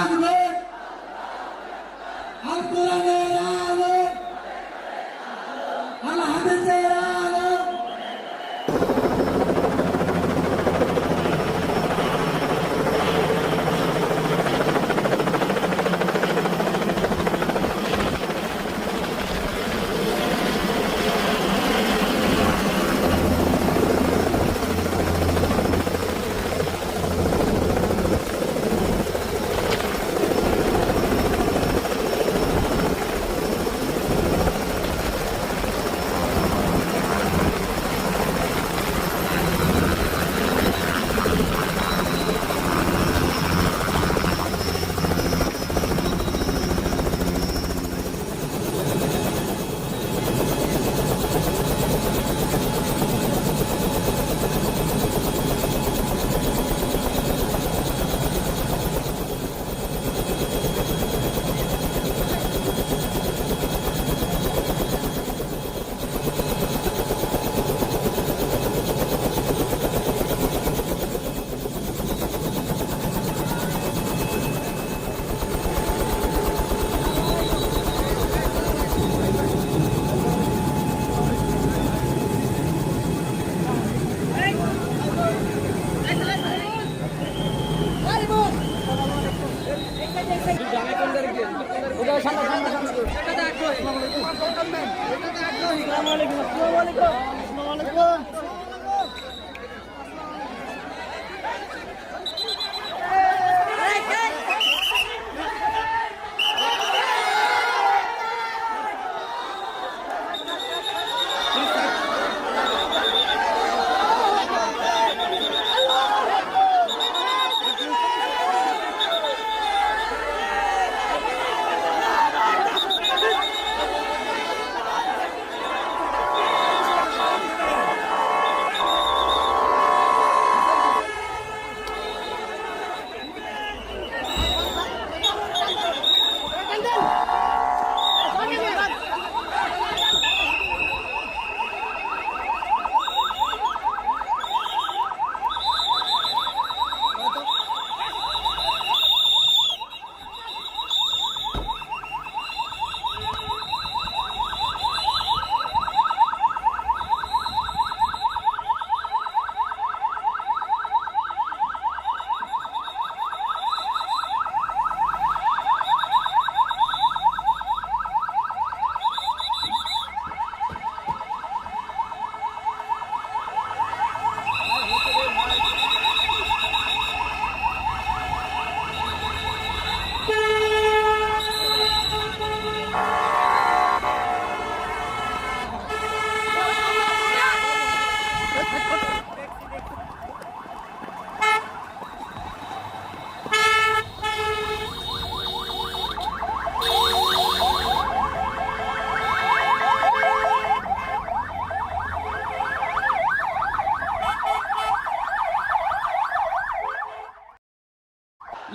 থাকবে আর কোরআনের আলো আর হাদিসের আলো।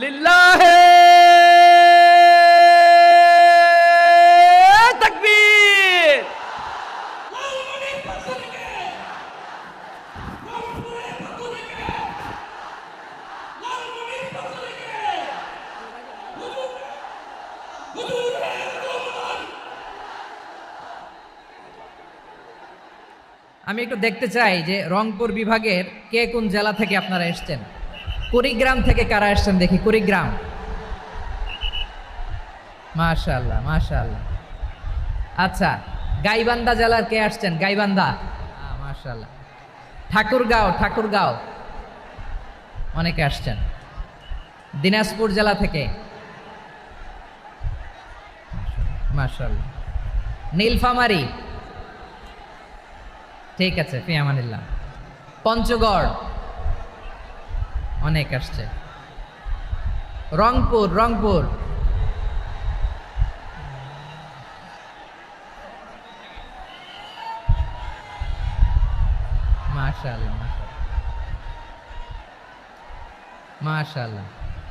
লিল্লাহে তাকবীর। আমি একটু দেখতে চাই যে রংপুর বিভাগের কে কোন জেলা থেকে আপনারা এসেছেন। কুড়িগ্রাম থেকে কারা এসেছেন দেখি। কুড়িগ্রাম, মাশাআল্লাহ মাশাআল্লাহ। আচ্ছা, গাইবান্ধা জেলার কে আসছেন? গাইবান্ধা, মাশাআল্লাহ। ঠাকুরগাঁও অনেকে আসছেন। দিনাজপুর জেলা থেকে, মাশাআল্লাহ। নীলফামারী, ঠিক আছে, ফি আমানিল্লাহ। পঞ্চগড় অনেক আসছে। রংপুর মাশাআল্লাহ মাশাআল্লাহ,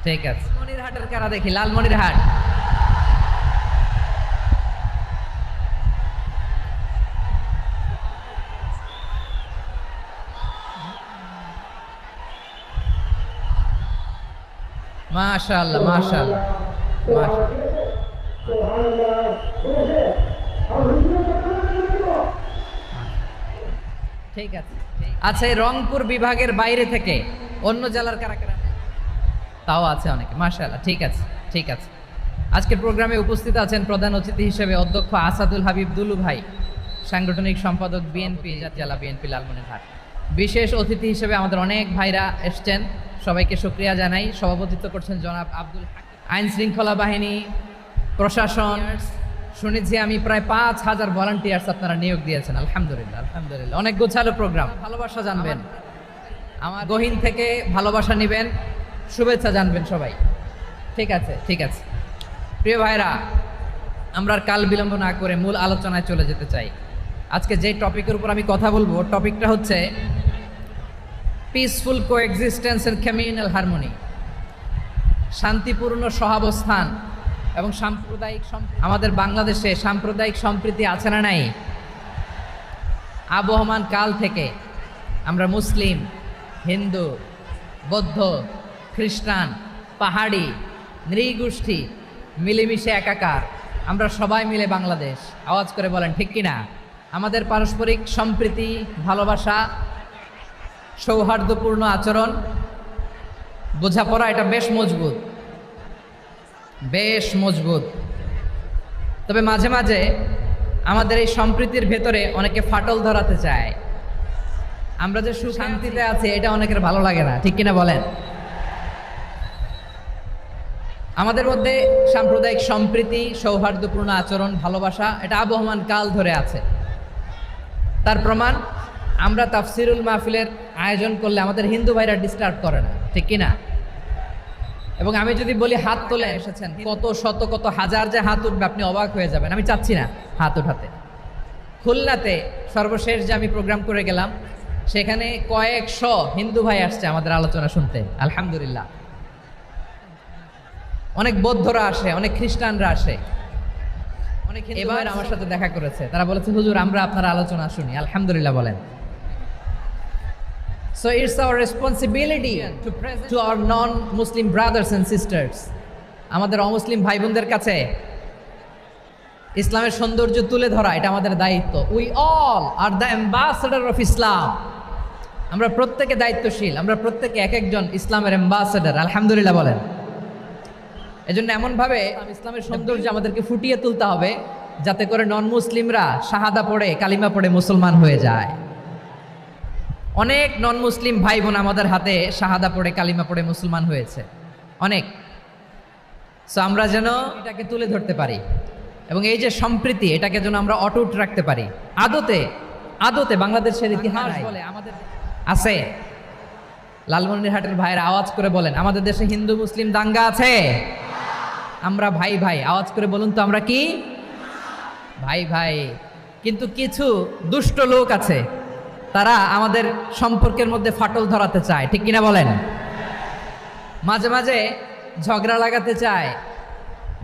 ঠিক আছে। মনিরহাটের কারা দেখি? লালমনিরহাট, মাশাআল্লাহ মাশাআল্লাহ ঠিক আছে। আচ্ছা, এই রংপুর বিভাগের বাইরে থেকে অন্য জেলার কারা কারা? তাও আছে অনেকে, মাশাআল্লাহ। ঠিক আছে ঠিক আছে। আজকের প্রোগ্রামে উপস্থিত আছেন প্রধান অতিথি হিসেবে অধ্যক্ষ আসাদুল হাবিব দুলু ভাই, সাংগঠনিক সম্পাদক বিএনপি জেলা বিএনপি লালমনিরহাট। বিশেষ অতিথি হিসেবে আমাদের অনেক ভাইরা এসছেন, সবাইকে শুকরিয়া জানাই। সভাপতিত্ব করছেন জনাব আব্দুল হাকিম। আইন শৃঙ্খলা বাহিনী, প্রশাসন, শুনেছি আমি প্রায় 5,000 ভলান্টিয়ার্স আপনারা নিয়োগ দিয়েছেন। আলহামদুলিল্লাহ আলহামদুলিল্লাহ। অনেক গোছালো প্রোগ্রাম। ভালোবাসা জানবেন, আমার গহীন থেকে ভালোবাসা নেবেন, শুভেচ্ছা জানবেন সবাই। ঠিক আছে ঠিক আছে। প্রিয় ভাইরা, আমরা আর কাল বিলম্ব না করে মূল আলোচনায় চলে যেতে চাই। আজকে যে টপিকের উপর আমি কথা বলবো, টপিকটা হচ্ছে peaceful coexistence and communal harmony, শান্তিপূর্ণ সহাবস্থান এবং সাম্প্রদায়িক। আমাদের বাংলাদেশে সাম্প্রদায়িক সম্প্রীতি আছে না নাই? আবহমান কাল থেকে আমরা মুসলিম, হিন্দু, বৌদ্ধ, খ্রিস্টান, পাহাড়ি, নৃগোষ্ঠী মিলেমিশে একাকার, আমরা সবাই মিলে বাংলাদেশ। আওয়াজ করে বলেন ঠিক কিনা? আমাদের পারস্পরিক সম্প্রীতি, ভালোবাসা, সৌহার্দ্যপূর্ণ আচরণ, বোঝাপড়া, এটা বেশ মজবুত, বেশ মজবুত। তবে মাঝে মাঝে আমাদের এই সম্প্রীতির ভেতরে অনেকে ফাটল ধরাতে চায়। আমরা যে সুশান্তিতে আছি এটা অনেকের ভালো লাগে না, ঠিক কিনা বলেন? আমাদের মধ্যে সাম্প্রদায়িক সম্প্রীতি, সৌহার্দ্যপূর্ণ আচরণ, ভালোবাসা, এটা আবহমান কাল ধরে আছে। তার প্রমাণ, আমরা তাফসিরুল মাহফিলের আয়োজন করলে আমাদের হিন্দু ভাইরা ডিস্টার্ব করে না, ঠিক কিনা? এবং আমি যদি বলি হাত তোলে এসেছেন, কত শত কত হাজার যে হাত উঠবে, আপনি অবাক হয়ে যাবেন। আমি চাচ্ছি না হাত উঠাতে। খুলনাতে সর্বশেষ যে আমি প্রোগ্রাম করে গেলাম, সেখানে কয়েকশো হিন্দু ভাই আসছে আমাদের আলোচনা শুনতে। আলহামদুলিল্লাহ। অনেক বৌদ্ধরা আসে, অনেক খ্রিস্টানরা আসে, অনেক এবার আমার সাথে দেখা করেছে। তারা বলেছে, হুজুর আমরা আপনার আলোচনা শুনি। আলহামদুলিল্লাহ বলেন। So it's our responsibility to our non-Muslim brothers and sisters. আমাদের অমুসলিম ভাই বোনদের কাছে ইসলামের সৌন্দর্য তুলে ধরা, এটা আমাদের দায়িত্ব। We all are the ambassador of Islam. আমরা প্রত্যেকে দায়িত্বশীল, আমরা প্রত্যেকে এক একজন ইসলামের অ্যাম্বাসেডর। আলহামদুলিল্লাহ বলেন। এজন্য এমনভাবে ইসলামের সৌন্দর্য আমাদেরকে ফুটিয়ে তুলতে হবে, যাতে করে নন মুসলিমরা শাহাদা পড়ে, কালিমা পড়ে মুসলমান হয়ে যায়। অনেক নন মুসলিম ভাই বোন আমাদের হাতে শাহাদা পড়ে, কালিমা পড়ে মুসলমান হয়েছে, অনেক। সো আমরা যেন এটাকে তুলে ধরতে পারি এবং এই যে সম্প্রীতি, এটাকে যেন আমরা অটুট রাখতে পারি। আদতে আদতে বাংলাদেশের ইতিহাস বলে আমাদের আছে। লালমনিরহাটের ভাইয়ের আওয়াজ করে বলেন, আমাদের দেশে হিন্দু মুসলিম দাঙ্গা আছে? আমরা ভাই ভাই, আওয়াজ করে বলুন তো, আমরা কি ভাই ভাই? কিন্তু কিছু দুষ্ট লোক আছে, তারা আমাদের সম্পর্কের মধ্যে ফাটল ধরাতে চায়, ঠিক কিনা বলেন? মাঝে মাঝে ঝগড়া লাগাতে চায়।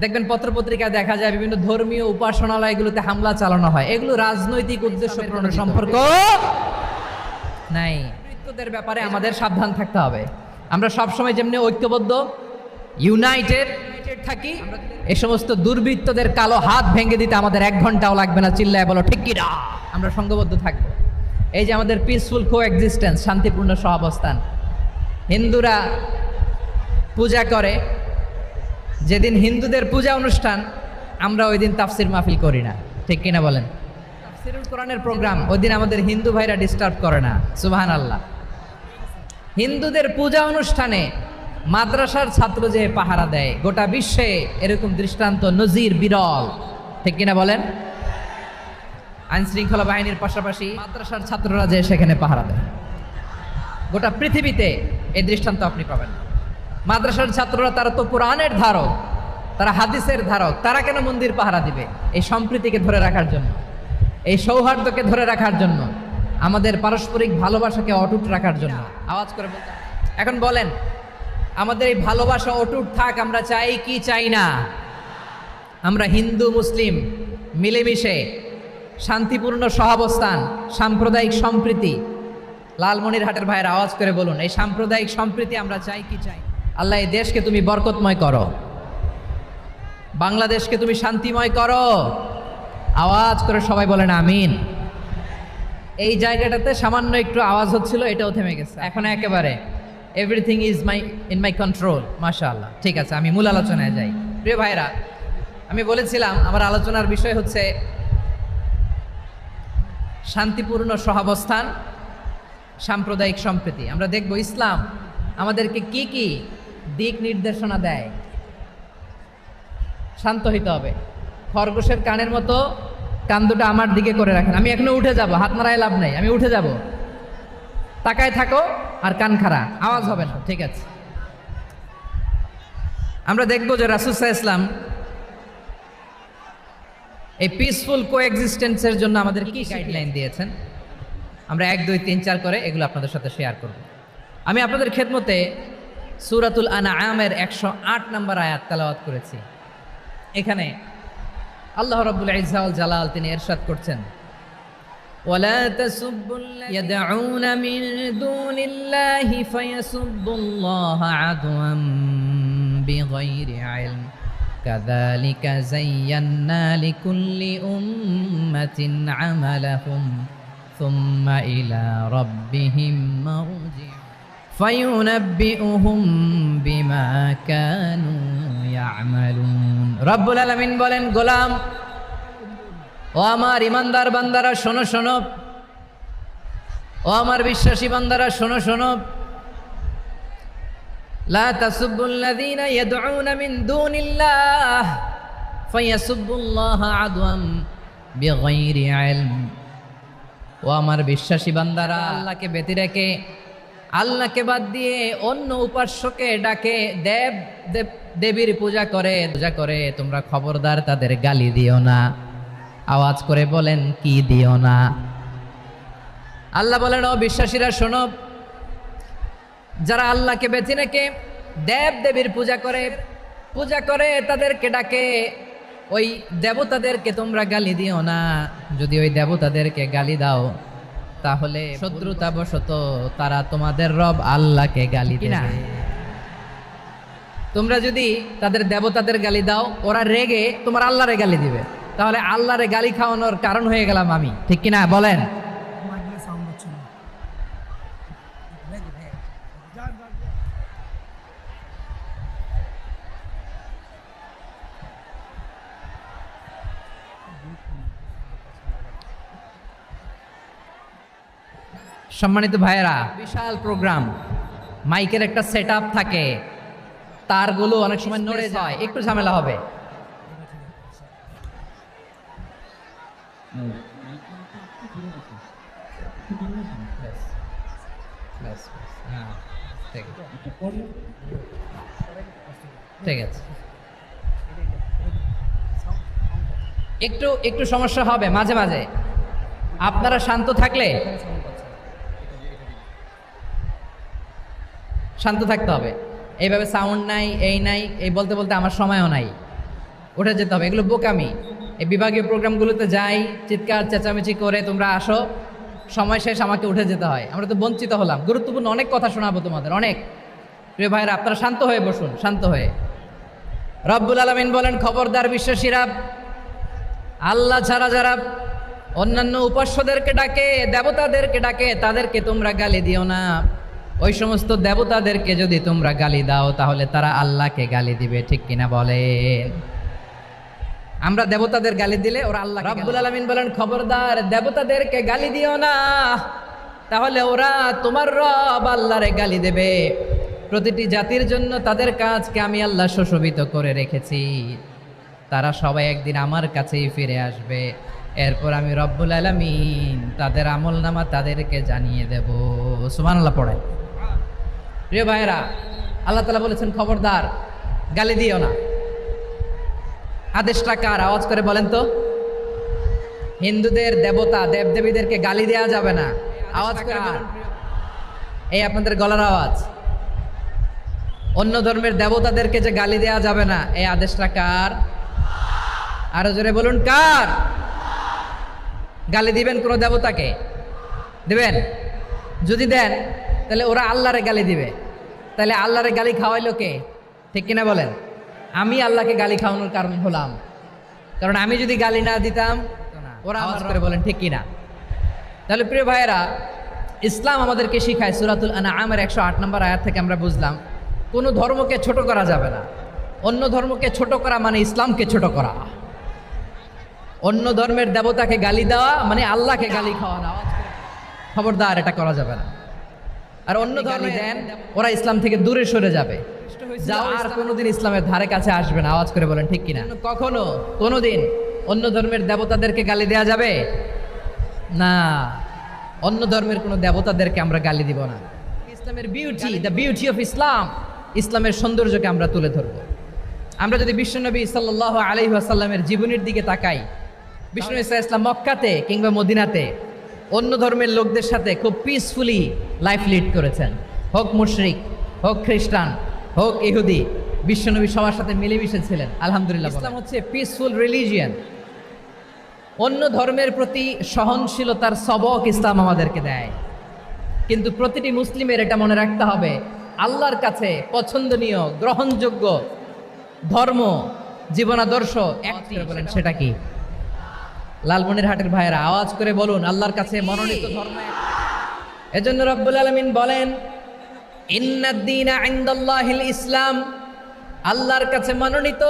দেখবেন পত্রপত্রিকায় দেখা যায় বিভিন্ন ধর্মীয় উপাসনালয়গুলোতে হামলা চালানো হয়। এগুলো রাজনৈতিক উদ্দেশ্যপূর্ণ সম্পর্ক নাই। মৃত্যুদের ব্যাপারে আমাদের সাবধান থাকতে হবে। আমরা সবসময় যেমনি ঐক্যবদ্ধ, ইউনাইটেড থাকি, এই সমস্ত দুর্বৃত্তদের কালো হাত ভেঙে দিতে আমাদের 1 ঘন্টাও লাগবে না। চিল্লায় বলো ঠিক কিনা? আমরা সংঘবদ্ধ থাকবো। এই যে আমাদের পিসফুল কোএক্সিস্টেন্স, শান্তিপূর্ণ সহাবস্থান। হিন্দুরা পূজা করে, যেদিন হিন্দুদের পূজা অনুষ্ঠান, আমরা ওই দিন তাফসির মাহফিল করি না, ঠিক কিনা বলেন? তাফসিরুল কোরআনের প্রোগ্রাম, ওই দিন আমাদের হিন্দু ভাইরা ডিস্টার্ব করে না। সুবহানাল্লাহ। হিন্দুদের পূজা অনুষ্ঠানে মাদ্রাসার ছাত্র যে পাহারা দেয়, গোটা বিশ্বে এরকম দৃষ্টান্ত নজির বিরল, ঠিক কিনা বলেন? আইন শৃঙ্খলা বাহিনীর পাশাপাশি মাদ্রাসার ছাত্ররা যে সেখানে পাহারা দেয়, গোটা পৃথিবীতে এই দৃষ্টান্ত আপনি পাবেন। মাদ্রাসার ছাত্ররা, তারা তো কোরআনের ধারক, তারা হাদিসের ধারক, তারা কেন মন্দির পাহারা দিবে? এই সম্প্রীতিকে ধরে রাখার জন্য, এই সৌহার্দ্যকে ধরে রাখার জন্য, আমাদের পারস্পরিক ভালোবাসাকে অটুট রাখার জন্য। আওয়াজ করে বলতে, এখন বলেন, আমাদের এই ভালোবাসা অটুট থাক, আমরা চাই কি চাই না? আমরা হিন্দু মুসলিম মিলেমিশে শান্তিপূর্ণ সহাবস্থান, সাম্প্রদায়িক সম্প্রীতি। লালমনিরহাটের ভাইয়ের আওয়াজ করে বলুন, এই সাম্প্রদায়িক সম্প্রীতি আমরা চাই কি চাই? আল্লাহ এই দেশকে তুমি বরকতময় করো, বাংলাদেশকে তুমি শান্তিময় করো। আওয়াজ করে সবাই বলেন আমিন। এই জায়গাটাতে সামান্য একটু আওয়াজ হচ্ছিল, এটাও থেমে গেছে, এখন একেবারে everything is in my control. মাশাআল্লাহ। ঠিক আছে, আমি মূল আলোচনায় যাই। প্রিয় ভাইরা, আমি বলেছিলাম আমার আলোচনার বিষয় হচ্ছে শান্তিপূর্ণ সহাবস্থান, সাম্প্রদায়িক সম্প্রীতি। আমরা দেখব ইসলাম আমাদেরকে কি কি দিক নির্দেশনা দেয়। শান্ত হইতে হবে, খরগোশের কানের মতো কান দুটো আমার দিকে করে রাখেন। আমি এখনো উঠে যাব, হাত মারায় লাভ নেই, আমি উঠে যাব। তাকায় থাকো আর কান খাড়া, আওয়াজ হবে না, ঠিক আছে? আমরা দেখব যে রাসূল সাল্লাল্লাহু আলাইহি ওয়াসাল্লাম এই পিসফুল কোএক্সিস্টেন্সের জন্য আমাদের কি গাইডলাইন দিয়েছেন। আমরা 1 2 3 4 করে এগুলো আপনাদের সাথে শেয়ার করব। আমি আপনাদের খেদমতে সূরাতুল আনআমের 108 নম্বর আয়াত তেলাওয়াত করেছি। এখানে আল্লাহ রাব্বুল ইজ্জা ওয়াল জালাল তিনি ইরশাদ করছেন, ওয়ালা তাসুব্বুল ইয়াদউনা মিন দুনিল্লাহি ফায়াসুব্বুল্লাহা আদওয়াম বিগাইরি ইলম কাযালিকা যায়্যান্না লিকুল্লি উম্মাতিন আমালাহুম সুম্মা ইলা রাব্বিহিম মারজি'ুহুম ফায়ুনাব্বিউহুম বিমা কানু ইয়ামালুন। রব্বুল আলামিন বলেন, গোলাম ও আমার ইমানদার বান্দারা শোনো শোনো, ও আমার বিশ্বাসী বান্দারা শোনো শোনো, লা তাসুব্বুল্লাযীনা ইয়াদউনা মিন দুনিল্লাহ ফায়াসুব্বুল্লাহা আদওয়াম বিগাইরি ইলম। ও আমার বিশ্বাসী বান্দারা, আল্লাহকে ব্যতি রেখে, আল্লাহকে বাদ দিয়ে অন্য উপাস্যকে ডাকে, দেবীর পূজা করে তোমরা খবরদার তাদের গালি দিও না। আওয়াজ করে বলেন, কি দিও না? আল্লাহ বলেন, ও বিশ্বাসীরা শোনো, যারা আল্লাহকে বেছে রেখে দেবীর পূজা করে তাদেরকে ডাকে, ওই দেবতাদেরকে তোমরা গালি দিও না। যদি ওই দেবতাদেরকে গালি দাও তাহলে শত্রুতাবশত তারা তোমাদের রব আল্লাহকে গালি দেবে। তোমরা যদি তাদের দেবতাদের গালি দাও, ওরা রেগে তোমার আল্লাহরে গালি দিবে, তাহলে আল্লাহরে গালি খাওয়ানোর কারণ হয়ে গেলাম আমি, ঠিক কিনা বলেন? সম্মানিত ভাইয়েরা, বিশাল প্রোগ্রাম, মাইকের একটা সেটআপ থাকে, তারগুলো অনেক সময় নড়ে যায়, একটু ঝামেলা হবে। ঠিক আছে, একটু সমস্যা হবে মাঝে মাঝে। আপনারা শান্ত থাকলে, শান্ত থাকতে হবে। এইভাবে সাউন্ড নাই, এই নাই, এই বলতে বলতে আমার সময়ও নাই, উঠে যেতে হবে। এগুলো বোকামি। এই বিভাগীয় প্রোগ্রামগুলোতে যাই, চিৎকার চেঁচামেচি করে তোমরা আসো, সময় শেষ, আমাকে উঠে যেতে হয়। আমরা তো বঞ্চিত হলাম। গুরুত্বপূর্ণ অনেক কথা শোনাবো তোমাদের, অনেক। প্রিয় ভাইরা, আপনারা শান্ত হয়ে বসুন, শান্ত হয়ে। রব্বুল আলামিন বলেন, খবরদার বিশ্বাসীরা, আল্লাহ ছাড়া যারা অন্যান্য উপাস্যদেরকে ডাকে, দেবতাদেরকে ডাকে, তাদেরকে তোমরা গালি দিও না। ওই সমস্ত দেবতাদেরকে যদি তোমরা গালি দাও তাহলে তারা আল্লাহকে গালি দিবে, ঠিক কিনা বলেন? আমরা দেবতাদের গালি দিলে ওরা আল্লাহ। রব্বুল আলামিন বলেন, খবরদার দেবতাদেরকে গালি দিও না, তাহলে ওরা তোমার রব আল্লাহরে গালি দেবে। প্রতিটি জাতির জন্য তাদের কাজকে আমি আল্লাহ সুশোভিত করে রেখেছি, তারা সবাই একদিন আমার কাছেই ফিরে আসবে। এরপর আমি রব্বুল আলামিন তাদের আমলনামা তাদেরকে জানিয়ে দেব। সুবহানাল্লাহ পড়ে। প্রিয় ভাইয়েরা, আল্লাহ তাআলা বলেছেন, খবরদার গালি দিও না। আদেশটা কার? আওয়াজ করে বলেন তো। হিন্দুদের দেবতা দেবদেবীদেরকে গালি দেওয়া যাবে না। আওয়াজ করে বলেন। এই আপনাদের গলার আওয়াজ। অন্য ধর্মের দেবতাদেরকে যে গালি দেওয়া যাবে না, এই আদেশটা কার? আরো জোরে বলুন, কার? গালি দিবেন কোন দেবতাকে? দিবেন? যদি দেন তাহলে ওরা আল্লাহরে গালি দিবে। তাহলে আল্লাহরে গালি খাওয়াইলো কে? ঠিক কিনা বলেন? আমি আল্লাহকে গালি খাওয়ানোর কারণ হলাম, কারণ আমি যদি গালি না দিতাম ওরা আওয়াজ করে বলেন ঠিক কিনা? তাহলে প্রিয় ভাইয়েরা, ইসলাম আমাদেরকে শিখায়, সূরাতুল আনআমের 108 নম্বর আয়াত থেকে আমরা বুঝলাম কোনো ধর্মকে ছোট করা যাবে না। অন্য ধর্মকে ছোট করা মানে ইসলামকে ছোট করা। অন্য ধর্মের দেবতাকে গালি দেওয়া মানে আল্লাহকে গালি খাওয়ানো। খবরদার, এটা করা যাবে না। আর অন্য ধর্মে দেন ওরা ইসলাম থেকে দূরে সরে যাবে, যাও আর কোনোদিন ইসলামের ধারে কাছে আসবে না। আওয়াজ করে বলেন ঠিক কিনা? কখনো কোনোদিন অন্য ধর্মের দেবতাদেরকে গালি দেওয়া যাবে না। অন্য ধর্মের কোনো দেবতাদেরকে আমরা গালি দিব না। ইসলামের beauty, the beauty of Islam, ইসলামের সৌন্দর্যকে আমরা তুলে ধরব। আমরা যদি বিশ্বনবী সাল্লাল্লাহু আলাইহি ওয়াসাল্লামের জীবনের দিকে তাকাই, বিষ্ণু ইসলাম মক্কাতে কিংবা মদিনাতে অন্য ধর্মের লোকদের সাথে খুব পিসফুলি লাইফ লিড করেছেন। হোক মুশরিক, হোক খ্রিস্টান, হোক ইহুদি, বিশ্বনবী সবার সাথে মিলেমিশে ছিলেন। আলহামদুলিল্লাহ, ইসলাম হচ্ছে পিসফুল রিলিজিয়ান। অন্য ধর্মের প্রতি সহনশীলতার সবক ইসলাম আমাদেরকে দেয়। কিন্তু প্রতিটি মুসলিমের এটা মনে রাখতে হবে, আল্লাহর কাছে পছন্দনীয় গ্রহণযোগ্য ধর্ম, জীবনাদর্শ একটি। বলেন সেটা কি? লালমনিরহাটের ভাইয়েরা আওয়াজ করে বলুন, আল্লাহর কাছে মনোনীত ধর্ম। এজন্য রব্বুল আলামিন বলেন, ইন্নাদ-দীনা ইনদাল্লাহিল ইসলাম, আল্লাহর কাছে মনোনীত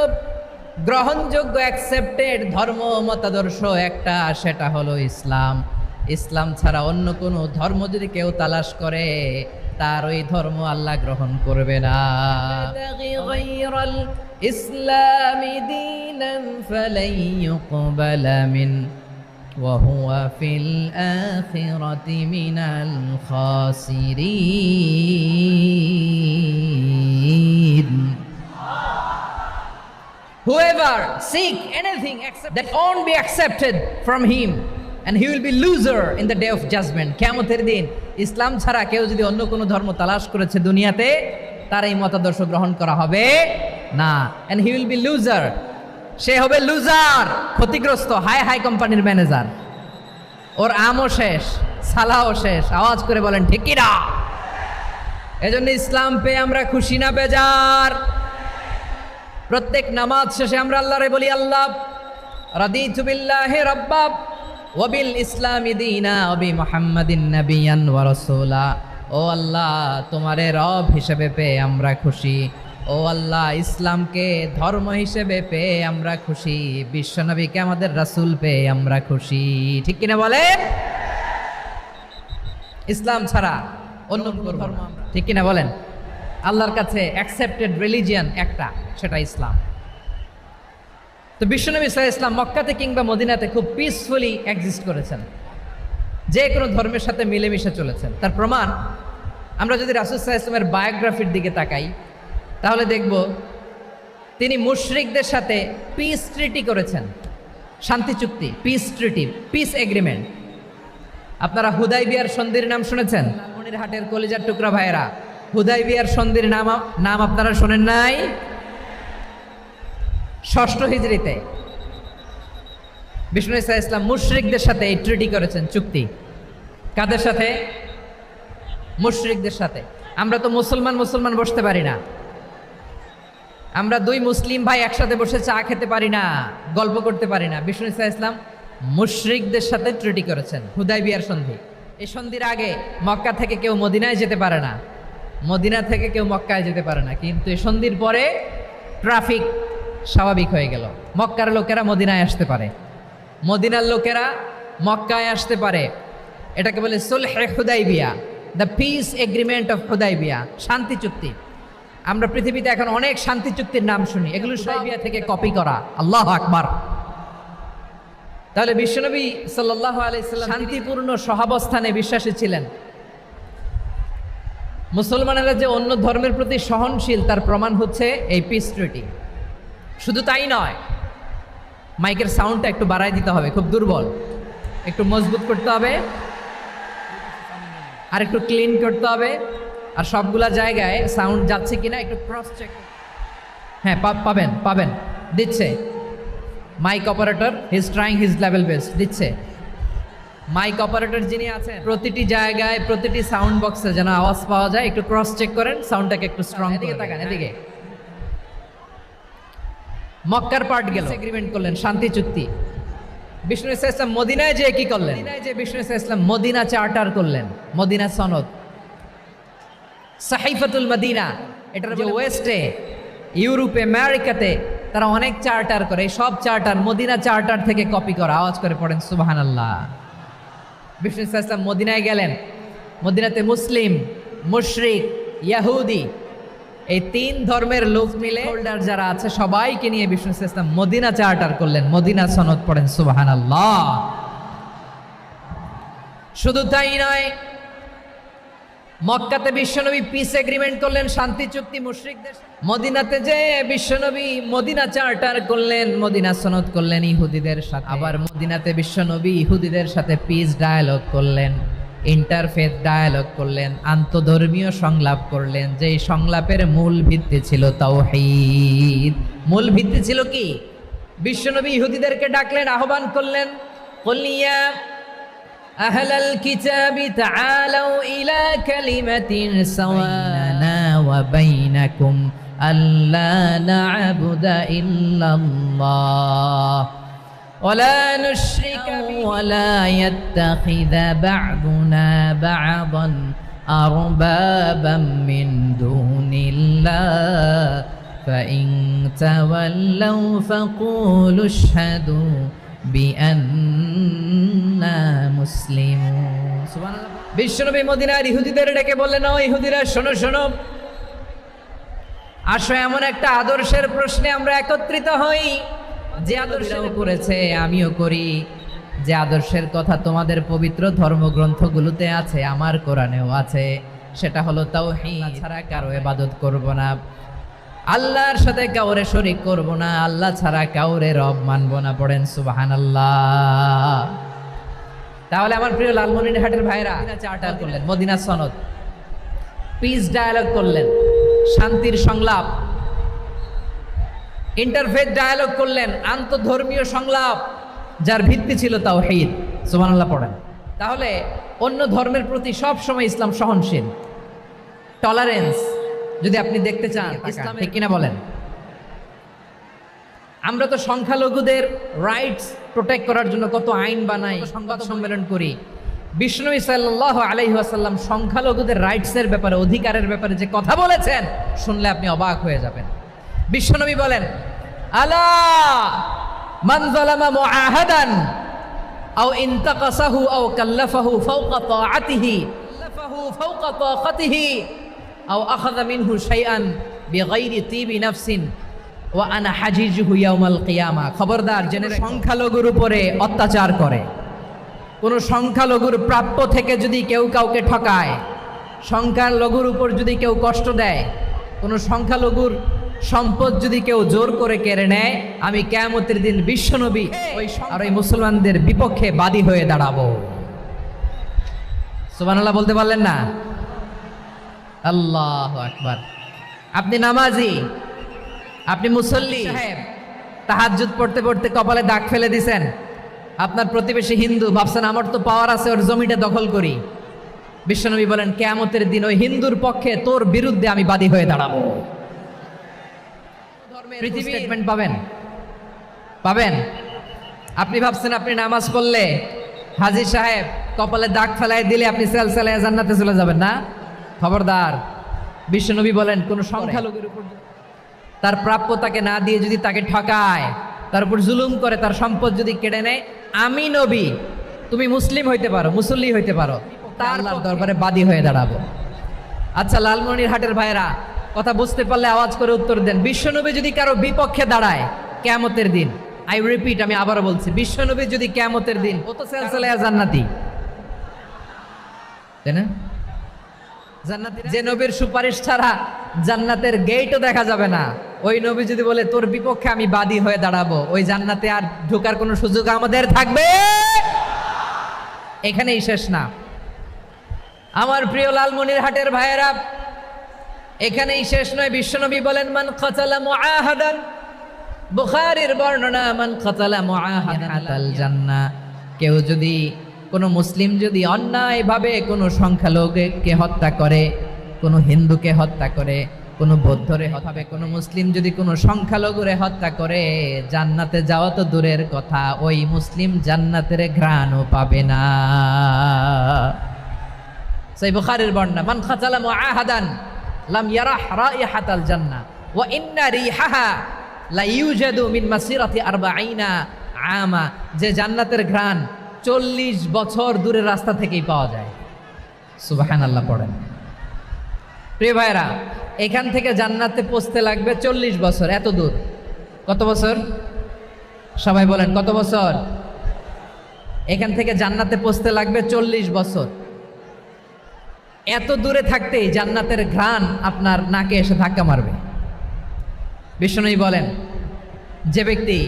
গ্রহণযোগ্য অ্যাকসেপ্টেড ধর্ম মতাদর্শ একটা, সেটা হলো ইসলাম। ইসলাম ছাড়া অন্য কোনো ধর্ম যদি কেউ তালাশ করে, তার ওই ধর্ম আল্লাহ গ্রহণ করবে না। ইসলামি দীনান ফালাই ইউকবালা মিন ওয়া হুয়া ফিল আখিরাতি মিনাল খাসিরিন। Whoever seek anything except that won't be accepted from him, and he will be loser in the day of judgment. কিয়ামতের দিন ইসলাম ছাড়া কেউ যদি অন্য কোনো ধর্ম তালাশ করেছে দুনিয়াতে, তার এই মতাদর্শ গ্রহণ করা হবে না। and he will be loser, সে হবে লুজার, ক্ষতিগ্রস্ত। হাই হাই কোম্পানির ম্যানেজার, ওর আমও শেষ, সালাও শেষ। আওয়াজ করে বলেন ঠিক কি না? এজন্য ইসলাম পেয়ে আমরা খুশি না বেজার? প্রত্যেক নামাজ শেষে আমরা আল্লাহরে বলি, আল্লাহ রাদিতু বিল্লাহি রাব্বা ওয়া বিল ইসলামি দীনা ওয়া বি মুহাম্মাদিন নাবিয়ান ওয়া রাসূলা। ও আল্লাহ, তোমারে রব হিসেবে পেয়ে আমরা খুশি। ও আল্লাহ, ইসলামকে ধর্ম হিসেবে পেয়ে আমরা খুশি। বিশ্বনবীকে আমাদের রাসূল পেয়ে আমরা খুশি। ঠিক কিনা বলেন? ইসলাম ছাড়া অন্য কোনো ধর্ম, ঠিক কিনা বলেন? আল্লাহর কাছে অ্যাকসেপ্টেড রিলিজিয়ান একটা, সেটা ইসলাম। তো বিশ্বনবী সাল্লাল্লাহু আলাইহি ওয়াসাল্লাম মক্কাতে কিংবা মদিনাতে খুব পিসফুলি এক্সিস্ট করেছেন, যে কোনো ধর্মের সাথে মিলেমিশে চলেছেন। তার প্রমাণ আমরা যদি রাসূল সাল্লাল্লাহু আলাইহি ওয়াসাল্লামের বায়োগ্রাফির দিকে তাকাই, তাহলে দেখব তিনি মুশরিকদের সাথে পিস ট্রিটি করেছেন, শান্তি চুক্তি, পিস ট্রিটি, পিস এগ্রিমেন্ট। আপনারা হুদাইবিয়ার সন্ধির নাম শুনেছেন? লালমনিরহাটের কলিজার টুকরা ভাইয়েরা, হুদাইবিয়ার সন্ধির নাম আপনারা শোনেন নাই? 6ষ্ঠ হিজরিতে বিষ্ণু ঈসা ইসলাম মুশরিকদের সাথে এই ট্রিটি করেছেন, চুক্তি। কাদের সাথে? মুশরিকদের সাথে। আমরা তো মুসলমান বসতে পারি না। আমরা দুই মুসলিম ভাই একসাথে বসে চা খেতে পারি না, গল্প করতে পারি না। বিষ্ণু ঈসা ইসলাম মুশরিকদের সাথে ট্রিটি করেছেন, হুদাইবিয়ার সন্ধি। এই সন্ধির আগে মক্কা থেকে কেউ মদিনায় যেতে পারে না, মদিনা থেকে কেউ মক্কায় যেতে পারে না। কিন্তু এই সন্ধির পরে ট্রাফিক স্বাভাবিক হয়ে গেল। মক্কার লোকেরা মদিনায় আসতে পারে, মদিনার লোকেরা মক্কায় আসতে পারে। এটাকে বলে সুলহে Hudaibiya, the peace agreement of Hudaibiya, শান্তি চুক্তি। আমরা পৃথিবীতে এখন অনেক শান্তি চুক্তির নাম শুনি, এগুলো হুদাইবিয়া থেকে কপি করা। আল্লাহু আকবার। তাহলে বিশ্বনবী সাল্লাল্লাহু আলাইহি সাল্লাম শান্তিপূর্ণ সহাবস্থানে বিশ্বাসী ছিলেন। মুসলমানেরা যে অন্য ধর্মের প্রতি সহনশীল, তার প্রমাণ হচ্ছে এই পিস ট্রিটি। শুধু তাই নয়, মাইকের সাউন্ডটা একটু বাড়াই দিতে হবে, খুব দুর্বল, একটু মজবুত করতে হবে, আর একটু ক্লিন করতে হবে। আর সবগুলা জায়গায় সাউন্ড যাচ্ছে কিনা একটু ক্রস চেক। হ্যাঁ, পাবেন, দিচ্ছে। Mic operator is trying his level best, দিচ্ছে। মাইক অপারেটর যিনি আছেন প্রতিটি জায়গায় প্রতিটি সাউন্ড বক্সে যেন আওয়াজ পাওয়া যায়, একটু ক্রস চেক করেন, সাউন্ডটাকে একটু স্ট্রং এদিকে তাকান, এদিকে। মক্কার পার্ট গেল, এগ্রিমেন্ট করলেন, শান্তি চুক্তি। বিষ্ণু ইসলাম মদিনায় যে কি করলেন? মদিনায় যে বিষ্ণু ইসলাম মদিনা চার্টার করলেন, মদিনা সনদ, সাহিফাতুল মদিনা। এটার যে ওয়েস্টে, ইউরোপে, আমেরিকাতে তারা অনেক চার্টার করে, এই সব চার্টার মদিনা চার্টার থেকে কপি করা। আওয়াজ করে পড়েন সুবহানাল্লাহ। বিষ্ণু ইসলাম মদিনায় গেলেন, মদিনাতে মুসলিম, মুশরিক, ইয়াহুদি এই তিন ধর্মের লোক মিলে হোল্ডার যারা আছে সবাইকে নিয়ে বিষ্ণু ইসলাম মদিনা চার্টার করলেন, মদিনা সনদ। পড়েন সুবহানাল্লাহ। শুধু তাই নয়, মক্কাতে বিশ্বনবী পিস এগ্রিমেন্ট করলেন, শান্তি চুক্তি মুশরিকদের। মদিনাতে যে বিশ্বনবী মদিনা চার্টার করলেন, মদিনা সনদ করলেন ইহুদিদের সাথে। আবার মদিনাতে বিশ্বনবী ইহুদিদের সাথে পিস ডায়ালগ করলেন, ইন্টারফেথ ডায়ালগ করলেন, আন্তধর্মীয় সংলাপ করলেন। যেই সংলাপের মূল ভিত্তি ছিল তাওহীদ। মূল ভিত্তি ছিল কি? বিশ্বনবী ইহুদিদেরকে ডাকলেন, আহ্বান করলেন, কুলিয়া আহলাল কিতাবি তাআলাউ ইলা কালিমাতিন সাওয়ানা ওয়া বাইনাকুম আল্লা না'বুদা ইল্লাল্লাহ ولا نشرك ولا يتخذ بعضنا بعضا أربابا من دون الله فإن تولوا فقولوا اشهدوا بأننا مسلمون سبحان الله। বিশ্বনবী মদিনার ইহুদিদের ডেকে বললেন, ও ইহুদিরা, শোনো শোনো, আসো এমন একটা আদর্শের প্রশ্নে আমরা একত্রিত হই যে আদর্শও করেছে, আমিও করি, যে আদর্শের কথা তোমাদের পবিত্র ধর্মগ্রন্থগুলোতে আছে, আমার কোরআনেও আছে। সেটা হলো তাওহীদ। ছাড়া কারো ইবাদত করব না, আল্লাহর সাথে কাউরে শরীক করব না, আল্লাহ ছাড়া কাউরে রব মানব না। পড়েন সুবহানাল্লাহ। তাহলে আমার প্রিয় লালমনিরহাটের ভাইরা চার্টার করলেন, মদিনা সনদ, পিস ডায়ালগ করলেন, শান্তির সংলাপ, ইন্টারফেথ ডায়ালগ করলেন, আন্তধর্মীয় সংলাপ যার ভিত্তি ছিল তাওহীদ। সুবহানাল্লাহ পড়েন। তাহলে অন্য ধর্মের প্রতি সব সময় ইসলাম সহনশীল, টলারেন্স যদি আপনি দেখতে চান ইসলাম, ঠিক কিনা বলেন? আমরা তো সংখ্যালঘুদের রাইটস প্রোটেক্ট করার জন্য কত আইন বানাই, সংবাদ সম্মেলন করি। বিষ্ণু সাল্লাল্লাহু আলাইহি ওয়াসাল্লাম সংখ্যালঘুদের রাইটসের ব্যাপারে, অধিকারের ব্যাপারে যে কথা বলেছেন, শুনলে আপনি অবাক হয়ে যাবেন। বিশ্বনবী বলেন, আলা মান যালামা মুআহাদান আও ইনতাকাসাহু আও কাল্লাফাহু ফাওকা তাআতিহি ফাওকা তাকাতিহি আও আখাযা মিনহু শাইআন বিগাইরি তিবি নাফসিন ওয়া আনা হাজিজুহু ইয়াউমাল কিয়ামা। খবরদার, জেনে সংখ্যালঘুর উপরে অত্যাচার করে, কোন সংখ্যালঘুর প্রাপ্য থেকে যদি কেউ কাউকে ঠকায়, সংখ্যালঘুর উপর যদি কেউ কষ্ট দেয়, কোন সংখ্যালঘুর সম্পদ যদি কেউ জোর করে কেড়ে নেয়, আমি কিয়ামতের দিন বিশ্বনবী আর ওই মুসলমানদের বিপক্ষে বাদী হয়ে দাঁড়াবো। সুবহানাল্লাহ বলতে পারলেন না? আল্লাহু আকবার। আপনি নামাজি, আপনি মুসল্লি সাহেব, তাহাজ্জুদ পড়তে পড়তে কপালে দাগ ফেলে দিছেন, আপনার প্রতিবেশী হিন্দু, ভাবছেন আমার তো পাওয়ার আছে, ওর জমিটা দখল করি। বিশ্বনবী বলেন, কিয়ামতের দিন ওই হিন্দুর পক্ষে তোর বিরুদ্ধে আমি বাদী হয়ে দাঁড়াবো। পৃথিবী স্টেটমেন্ট পাবেন, পাবেন। আপনি ভাবছেন আপনি নামাজ পড়লে, হাজী সাহেব কপালে দাগ ফেলাই দিলে আপনি সেলসেলায় জান্নাতে চলে যাবেন না? খবরদার। বিশ্বনবী বলেন, কোন সংখ্যালঘুর উপর তার প্রাপ্য তাকে না দিয়ে যদি তাকে ঠকায়, তার উপর জুলুম করে, তার সম্পদ যদি কেড়ে নেয়, আমি নবী, তুমি মুসলিম হইতে পারো, মুসল্লি হইতে পারো, তার আল্লাহর দরবারে বাদী হয়ে দাঁড়াবো। আচ্ছা লালমনিরহাটের ভাইরা, কথা বুঝতে পারলে আওয়াজ করে উত্তর দেন। বিশ্বনবী যদি কারো বিপক্ষে দাঁড়ায় কিয়ামতের দিন, আই রিপিট, আমি আবারও বলছি, বিশ্বনবী যদি কিয়ামতের দিন, ও তো সেলসেলায় জান্নাতি, তাই না? জান্নাতি, যে নবীর সুপারিশ ছাড়া জান্নাতের গেটও দেখা যাবে না, ওই নবী যদি বলে তোর বিপক্ষে আমি বাদী হয়ে দাঁড়াবো, ওই জান্নাতে আর ঢোকার কোনো সুযোগ আমাদের থাকবে? এখানেই শেষ না আমার প্রিয় লালমনিরহাটের ভাইয়েরা, এখানেই শেষ নয়। বিশ্বনবী বলেন, মান কাতালা মুআহাদান, বুখারীর বর্ণনা, মান কাতালা মুআহাদান আতাল জান্নাহ, কেউ যদি কোনো মুসলিম যদি অন্যায়ভাবে কোনো সংখ্যালঘুকে হত্যা করে, কোনো হিন্দুকে হত্যা করে, কোনো বৌদ্ধরে হবে, কোনো মুসলিম যদি কোনো সংখ্যালঘুরে হত্যা করে, জান্নাতে যাওয়া তো দূরের কথা, ওই মুসলিম জান্নাতের ঘ্রাণও পাবে না। সেই বুখারীর বর্ণনা, মান খাতালা মুআহাদান লাম ইয়ারাহ রাইহাতাল জান্নাহ ওয়া ইন্না রিহাহা লা ইউজাদু মিন মাসিরাতি 40 আমা, যে জান্নাতের ঘ্রাণ 40 বছর দূরের রাস্তা থেকেই পাওয়া যায়। সুবহানাল্লাহ পড়েন। প্রিয় ভাইরা, এখান থেকে জান্নাতে পৌঁছতে লাগবে 40 বছর। এত দূর, কত বছর? সবাই বলেন কত বছর? এখান থেকে জান্নাতে পৌঁছতে লাগবে 40 বছর। এত দূরে থাকতেই জান্নাতের ঘ্রাণ আপনার নাকে এসে ধাক্কা মারবে। বিষ্ণুই বলেন, যে ব্যক্তি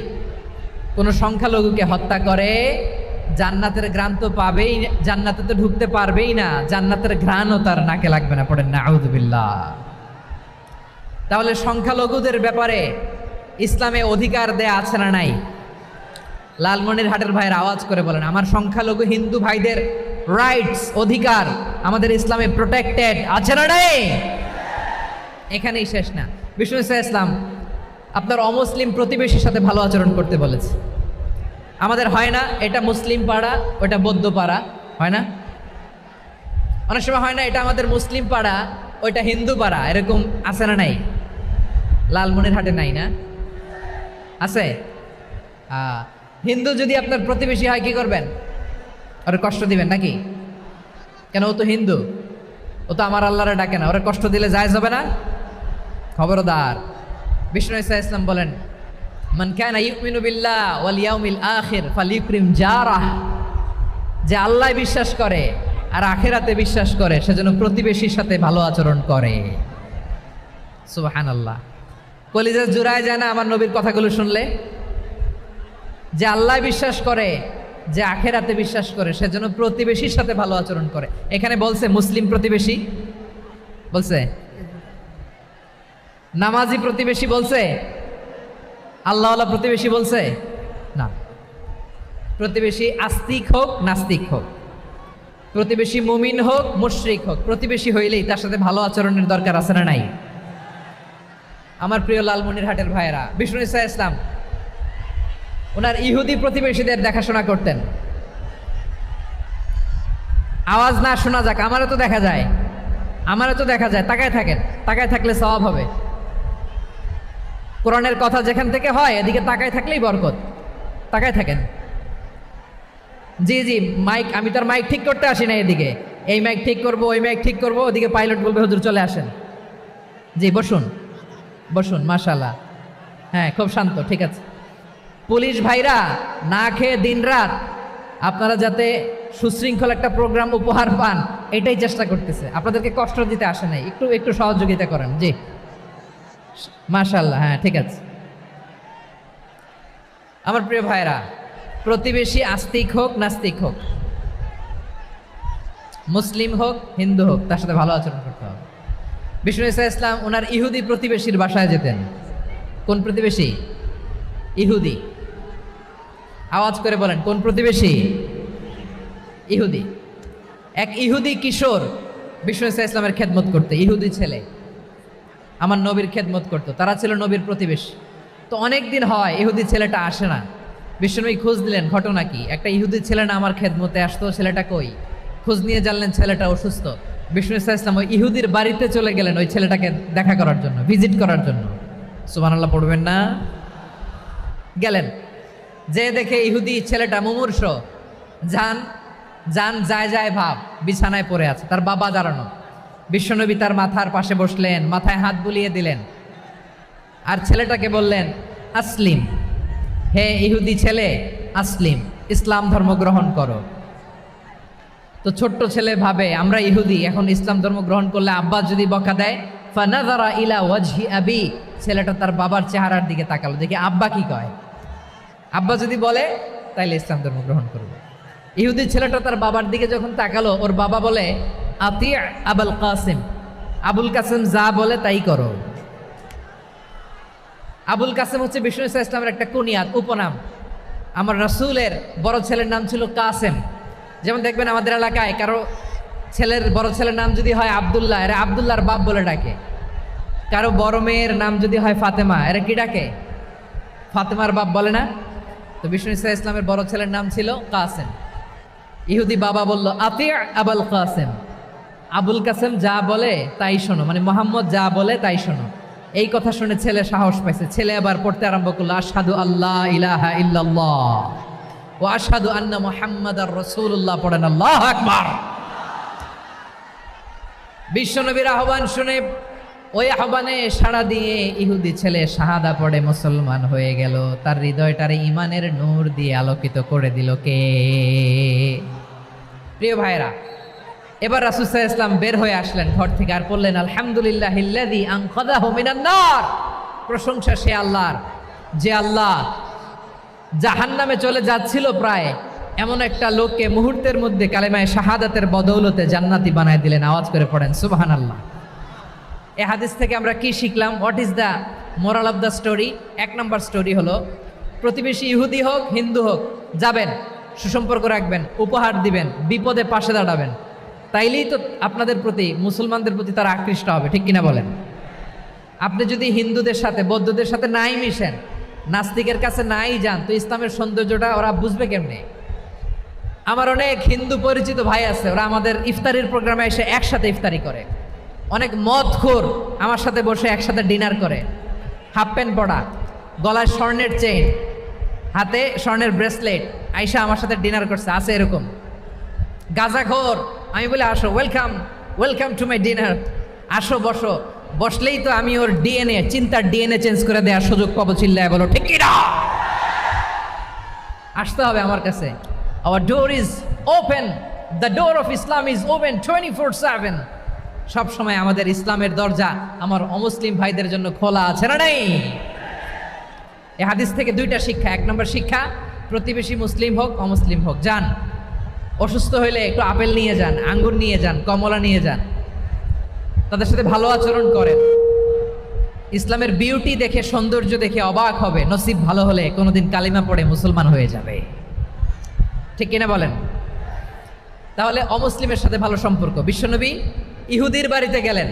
কোনো সংখ্যালঘুকে হত্যা করে জান্নাতের ঘ্রাণ তো পাবেই, জান্নাতে তো ঢুকতে পারবেই না, জান্নাতের ঘ্রাণও তার নাকে লাগবে না। পড়েন না আউযুবিল্লাহ। তাহলে সংখ্যালঘুদের ব্যাপারে ইসলামে অধিকার দেয়া আছে না নাই? লালমনিরহাটের ভাইয়ের আওয়াজ করে বলেন, আমার সংখ্যালঘু হিন্দু ভাইদের রাইটস, অধিকার আমাদের ইসলামে প্রোটেক্টেড আছে না নাই? এখানেই শেষ না। বিষ্ণু ইসলাম আপনার অমুসলিম প্রতিবেশীর সাথে ভালো আচরণ করতে বলেছে। আমাদের হয় না এটা মুসলিম পাড়া, ওটা বৌদ্ধ পাড়া, হয় না? অনেক সময় হয় না এটা আমাদের মুসলিম পাড়া, ওইটা হিন্দু পাড়া, এরকম আছে না নাই? লালমনিরহাটে নাই না? আছে? হিন্দু যদি আপনার প্রতিবেশী হয় কি করবেন? ওরে কষ্ট দিবেন নাকি? কেন? ও তো হিন্দু, ও তো আমার আল্লাহরে ডাকে না, ওরে কষ্ট দিলে জায়েজ হবে না? খবরদার। বিষ্ণু ইসলাম বলেন, মান কানা ইউমিনু বিল্লাহ ওয়াল ইয়াউমিল আখির ফালিউকরিম জারাহ, যে আল্লাহ বিশ্বাস করে আর আখিরাতে বিশ্বাস করে সেজন্য প্রতিবেশীর সাথে ভালো আচরণ করে। সুবহানাল্লাহ। কলিজা জুড়ায় যায় না আমার নবীর কথাগুলো শুনলে? যে আল্লাহ বিশ্বাস করে, যে আখিরাতে বিশ্বাস করে সেজন্য প্রতিবেশীর সাথে ভালো আচরণ করে। এখানে বলছে মুসলিম প্রতিবেশী বলছে, নামাজি প্রতিবেশী বলছে, আল্লাহওয়ালা প্রতিবেশী বলছে না। প্রতিবেশী আস্তিক হোক নাস্তিক হোক, প্রতিবেশী মুমিন হোক মুশরিক হোক, প্রতিবেশী হইলেই তার সাথে ভালো আচরণের দরকার আছে না নাই? আমার প্রিয় লালমনিরহাটের ভাইয়েরা, বিষ্ণু ইসলাম ওনার ইহুদি প্রতিবেশীদের দেখাশোনা করতেন। আওয়াজ না শোনা যাক, আমারও তো দেখা যায়, আমারও তো দেখা যায়। তাকায় থাকেন, তাকায় থাকলে সওয়াব হবে। কোরআনের কথা যেখান থেকে হয় এদিকে তাকায় থাকলেই বরকত। তাকায় থাকেন। জি জি, মাইক, আমি তার মাইক ঠিক করতে আসি না এদিকে, এই মাইক ঠিক করব, ওই মাইক ঠিক করব, ওদিকে পাইলট বলবে হুজুর চলে আসেন। জি বসুন, বসুন, মাশাআল্লাহ। হ্যাঁ, খুব শান্ত, ঠিক আছে। পুলিশ ভাইরা না খেয়ে দিনরাত আপনারা যাতে সুশৃঙ্খল একটা প্রোগ্রাম উপহার পান এটাই চেষ্টা করতেছে, আপনাদেরকে কষ্ট দিতে আসে নাই, একটু একটু সহযোগিতা করেন। জি মাশাআল্লাহ, হ্যাঁ ঠিক আছে। আমার প্রিয় ভাইরা, প্রতিবেশী আস্তিক হোক নাস্তিক হোক, মুসলিম হোক হিন্দু হোক, তার সাথে ভালো আচরণ করতে হবে। বিষ্ণু ইসলাম ওনার ইহুদি প্রতিবেশীর বাসায় যেতেন। কোন প্রতিবেশী? ইহুদি। আওয়াজ করে বলেন কোন প্রতিবেশী? ইহুদি। এক ইহুদি কিশোর বিষ্ণু ইসলামের খেদমত করতে, ইহুদি ছেলে আমার নবীর খেদমত করতো, তারা ছিল নবীর প্রতিবেশী। তো অনেক দিন হয় ইহুদি ছেলেটা আসে না। বিষ্ণুনবী খোঁজ দিলেন, ঘটনা কি? একটা ইহুদি ছেলে না আমার খেদমতে আসতো, ছেলেটা কই? খোঁজ নিয়ে জানলেন ছেলেটা অসুস্থ। বিষ্ণু ইসলাম ওই ইহুদির বাড়িতে চলে গেলেন ওই ছেলেটাকে দেখা করার জন্য, ভিজিট করার জন্য। সুবহানাল্লাহ পড়বেন না? গেলেন, যে দেখে ইহুদি ছেলেটা মুমূর্ষ, যান যান যায় যায় ভাব, বিছানায় পড়ে আছে, তার বাবা দাঁড়ানো। বিশ্বনবী তার মাথার পাশে বসলেন, মাথায় হাত বুলিয়ে দিলেন, আর ছেলেটাকে বললেন আসলিম, হে ইহুদি ছেলে আসলিম, ইসলাম ধর্ম গ্রহণ করো। তো ছোট্ট ছেলে ভাবে আমরা ইহুদি, এখন ইসলাম ধর্ম গ্রহণ করলে আব্বা যদি বকা দেয়, ফানাযারা ইলা ওয়াজহি আবি, ছেলেটা তার বাবার চেহারার দিকে তাকালো, দেখি আব্বা কি কয়। আব্বা যদি বলে তাইলে ইসলাম ধর্ম গ্রহণ করবে। ইহুদি ছেলেটা তার বাবার দিকে যখন তাকালো, ওর বাবা বলে আতি আবুল কাসিম, আবুল কাসিম যা বলে তাই করো। আবুল কাসিম হচ্ছে বিষ্ণু ইসলামের একটা কুনিয়াত, উপনাম। আমার রাসূলের বড় ছেলের নাম ছিল কাসেম, যেমন দেখবেন আমাদের এলাকায় কারো বড় ছেলের নাম যদি হয় আব্দুল্লাহ, এরা আব্দুল্লাহর বাপ বলে ডাকে। কারো বড় মেয়ের নাম যদি হয় ফাতেমা, এরা কি ডাকে? ফাতেমার বাপ বলে না? তো বিষ্ণু ইসা ইসলামের বড় ছেলের নাম ছিল কাসেম। ইহুদি বাবা বলল আতি আবুল কাসেম, আবুল কাসেম যা বলে তাই শোনো, মানে মোহাম্মদ যা বলে তাই শোনো। এই কথা শুনে ছেলে সাহস পাইছে, ছেলে আবার পড়তে আরম্ভ করলো আশহাদু আল্লাহ ইলাহা ইল্লাল্লাহ ওয়া আশহাদু আন্না মুহাম্মাদার রাসূলুল্লাহ, পড়েন আল্লাহু আকবার। বিশ্বনবীর আহ্বান শুনে ওই আহ্বানে সাড়া দিয়ে ইহুদি ছেলে শাহাদা পড়ে মুসলমান হয়ে গেল। তার হৃদয়টারে ইমানের নূর দিয়ে আলোকিত করে দিল কে? প্রিয় ভাইরা, এবার রাসূল সাল্লাল্লাহু আলাইহি ওয়াসাল্লাম বের হয়ে আসলেন ঘর থেকে আর বললেন আলহামদুলিল্লাহিল্লাযী আনকাযাহু মিনান নার। প্রশংসা সে আল্লাহর, যে আল্লাহ জাহান্নামে চলে যাচ্ছিল প্রায় এমন একটা লোককে মুহূর্তের মধ্যে কালেমায়ে শাহাদাতের বদৌলতে জান্নাতি বানায় দিলেন। আওয়াজ করে পড়েন সুবহানাল্লাহ। এই হাদিস থেকে আমরা কি শিখলাম? What is the moral of the story? এক নম্বর স্টোরি হলো, প্রতিবেশী ইহুদি হোক হিন্দু হোক, যাবেন, সুসম্পর্ক রাখবেন, উপহার দিবেন, বিপদে পাশে দাঁড়াবেন, তাইলেই তো আপনাদের প্রতি, মুসলমানদের প্রতি তারা আকৃষ্ট হবে, ঠিক কিনা বলেন? আপনি যদি হিন্দুদের সাথে বৌদ্ধদের সাথে নাই মিশেন, নাস্তিকের কাছে নাই যান, তো ইসলামের সৌন্দর্যটা ওরা বুঝবে কেমনে? আমার অনেক হিন্দু পরিচিত ভাই আছে, ওরা আমাদের ইফতারির প্রোগ্রামে এসে একসাথে ইফতারি করে। অনেক মদখোর আমার সাথে বসে একসাথে ডিনার করে, হাফ প্যান্ট পরা, গলায় স্বর্ণের চেইন, হাতে স্বর্ণের ব্রেসলেট, আইসা আমার সাথে ডিনার করছে, আছে এরকম। গাঁজাখোর, আমি বলি আসো, welcome welcome to my dinner, আসো বসো। বসলেই তো আমি ওর ডিএনএ, চিন্তার ডিএনএ চেঞ্জ করে দেওয়ার সুযোগ পাবো। চিল্লায় বলো ঠিক কিনা? আসতে হবে আমার কাছে। Hour door is open, the door of Islam is open 24/7। সব সময় আমাদের ইসলামের দরজা আমার অমুসলিম ভাইদের জন্য খোলা আছে না নেই? এই হাদিস থেকে দুইটা শিক্ষা। এক নম্বর শিক্ষা, প্রতিবেশী মুসলিম হোক অমুসলিম হোক, যান, অসুস্থ হইলে একটু আপেল নিয়ে যান, আঙ্গুর নিয়ে যান, কমলা নিয়ে যান, তাদের সাথে ভালো আচরণ করেন। ইসলামের বিউটি দেখে, সৌন্দর্য দেখে অবাক হবে, নসিব ভালো হলে কোনোদিন কালিমা পড়ে মুসলমান হয়ে যাবে, ঠিক কিনা বলেন? তাহলে অমুসলিমের সাথে ভালো সম্পর্ক। বিশ্বনবী ইহুদির বাড়িতে গেলেন,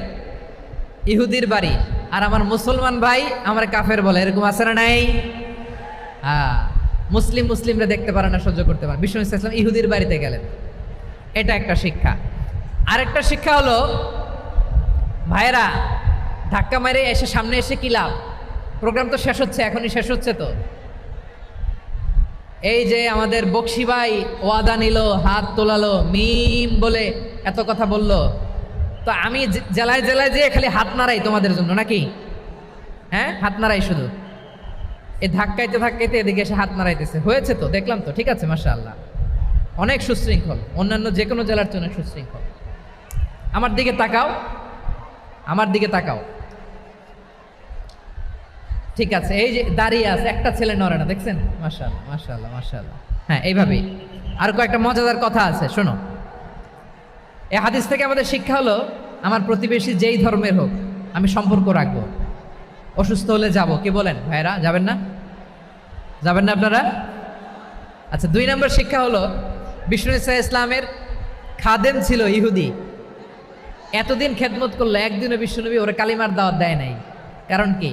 ইহুদির বাড়ি, আর আমার মুসলমান ভাই আমার কাফের বলে, এরকম আছে না নাই? মুসলিমরা দেখতে পারে না, সহ্য করতে পারে। বিশ্বনবী সাল্লাল্লাহু আলাইহি ওয়াসাল্লাম ইহুদির বাড়িতে গেলেন, এটা একটা শিক্ষা। আরেকটা শিক্ষা হলো, ভাইরা ধাক্কা মেরে এসে সামনে এসে কি লাভ? প্রোগ্রাম তো শেষ হচ্ছে, এখনই শেষ হচ্ছে। তো এই যে আমাদের বকশি ভাই ওয়াদা নিল, হাত তোলালো, মিম বলে এত কথা বলল, তো আমি জেলায় জেলায় যে খালি হাত নাড়াই তোমাদের জন্য নাকি? হ্যাঁ, হাত নাড়াই শুধু। এই ধাক্কাইতে ধাক্কাইতে এদিকে এসে হাত নাড়াইতেছে, হয়েছে তো, দেখলাম তো, ঠিক আছে, মাশাআল্লাহ, অনেক সুশৃঙ্খল, অন্যান্য যে কোনো জেলার জন্য সুশৃঙ্খল। আমার দিকে তাকাও, আমার দিকে তাকাও, ঠিক আছে। এই যে দাঁড়িয়ে আছে, একটা ছেলে নড়ে না, দেখছেন? মাশাআল্লাহ মাশাআল্লাহ মাশাআল্লাহ। হ্যাঁ, এইভাবেই। আর কয়েকটা মজাদার কথা আছে, শোনো। এই হাদিস থেকে আমাদের শিক্ষা হলো, আমার প্রতিবেশী যেই ধর্মের হোক আমি সম্পর্ক রাখবো। অসুস্থ হলে যাব, কি বলেন ভাইরা? যাবেন না? যাবেন না আপনারা? আচ্ছা, 2 নম্বর শিক্ষা হলো, বিষ্ণু ইসা ইসলামের খাদেম ছিল ইহুদি, এতদিন খেদমত করলো, একদিনও বিশ্বনবী ওরা কালিমার দাওয়াত দেয় নাই। কারণ কি?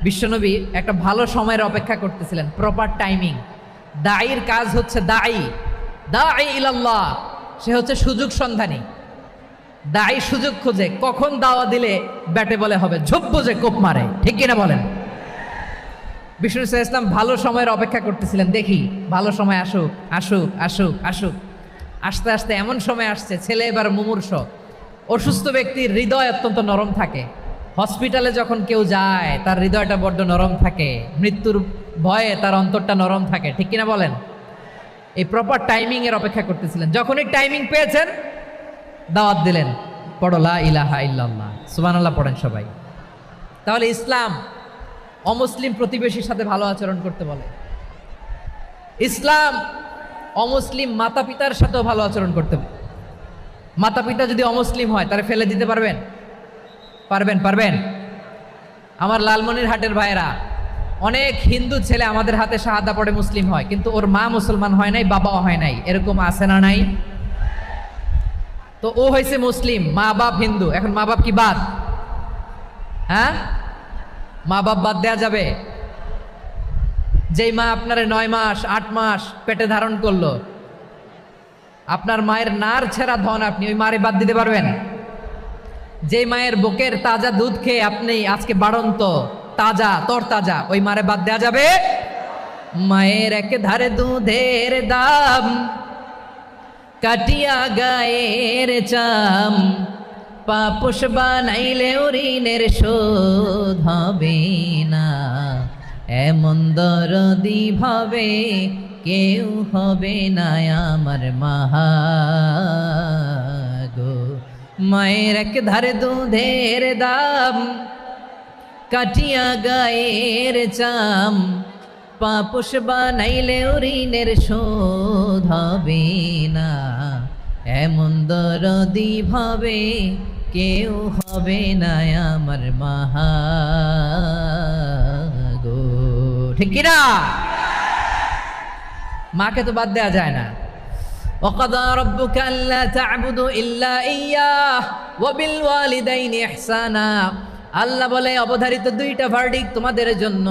বিশ্বনবী একটা ভালো সময়ের অপেক্ষা করতেছিলেন, প্রপার টাইমিং। দায়ীর কাজ হচ্ছে দায়ী ইলাল্লাহ, সে হচ্ছে সুযোগ সন্ধানী। দায়ী সুযোগ খোঁজে, কখন দাওয়া দিলে ব্যাটে বলে হবে, ঝোপ বোঝে কোপ মারে, ঠিক কিনা বলেন? বিষ্ণু ইসা ইসলাম ভালো সময়ের অপেক্ষা করতেছিলেন, দেখি ভালো সময় আসুক আসুক আসুক আসুক। আস্তে আস্তে এমন সময় আসছে, ছেলে এবার মুমূর্ষ, অসুস্থ ব্যক্তির হৃদয় অত্যন্ত নরম থাকে। হসপিটালে যখন কেউ যায় তার হৃদয়টা বড্ড নরম থাকে, মৃত্যুর ভয়ে তার অন্তরটা নরম থাকে, ঠিক কিনা বলেন? এই প্রপার টাইমিং এর অপেক্ষা করতেছিলেন। যখনই টাইমিং পেয়েছেন, দাওয়াত দিলেন, পড়ো লা ইলাহা ইল্লাল্লাহ, সুবহানাল্লাহ পড়েন সবাই। তাহলে ইসলাম অমুসলিম প্রতিবেশীর সাথে ভালো আচরণ করতে বলে। ইসলাম অমুসলিম মাতা পিতার সাথেও ভালো আচরণ করতে বলে। মাতা পিতা যদি অমুসলিম হয়, তারা ফেলে দিতে পারবেন? পারবেন? আমার লালমনিরহাটের ভাইয়েরা, অনেক হিন্দু ছেলে আমাদের হাতে শাহাদা পড়ে মুসলিম হয়, কিন্তু ওর মা মুসলমান হয় নাই, বাবাও হয় নাই, এরকম আছে না নাই? তো ও হয়েছে মুসলিম, মা বাপ হিন্দু, এখন মা বাপ কি বাদ? হ্যাঁ, মা বাপ বাদ দেয়া যাবে? যেই মা আপনারে 9 মাস 8 মাস পেটে ধারণ করলো, আপনার মায়ের নার ছেঁড়া ধন, আপনি ওই মারে বাদ দিতে পারবেন? যে মায়ের বুকের তাজা দুধ খেয়ে আপনি আজকে বাড়ন্ত তাজা তরতাজা, ওই মারে বাদ দেয়া যাবে? মায়ের এক ধারে দুধের দাম, কাটিয়া গায়ের চাম, পাপুষ বানাইলে ঋণের শোধ হবে না, এমন দরদি ভাবে কেউ হবে না আমার মাহা গো। মায়ের এক ধারে দুধের দাম, কাটিয়া গায়ের চাম, পাপুষ বানাইলে ঋণের শোধ হবে না, এমন দরদি ভাবে কেউ হবে না আমার মাহা গো। ঠিক কিনা? মাকে তো বাদ দেওয়া যায় না। وَقَضَى رَبُّكَ أَلَّا تَعْبُدُوا إِلَّا إِيَّاهُ وَبِالْوَالِدَيْنِ إِحْسَانًا। আল্লাহ বলে অবধারিত দুইটা ভার্ডিক তোমাদের জন্য,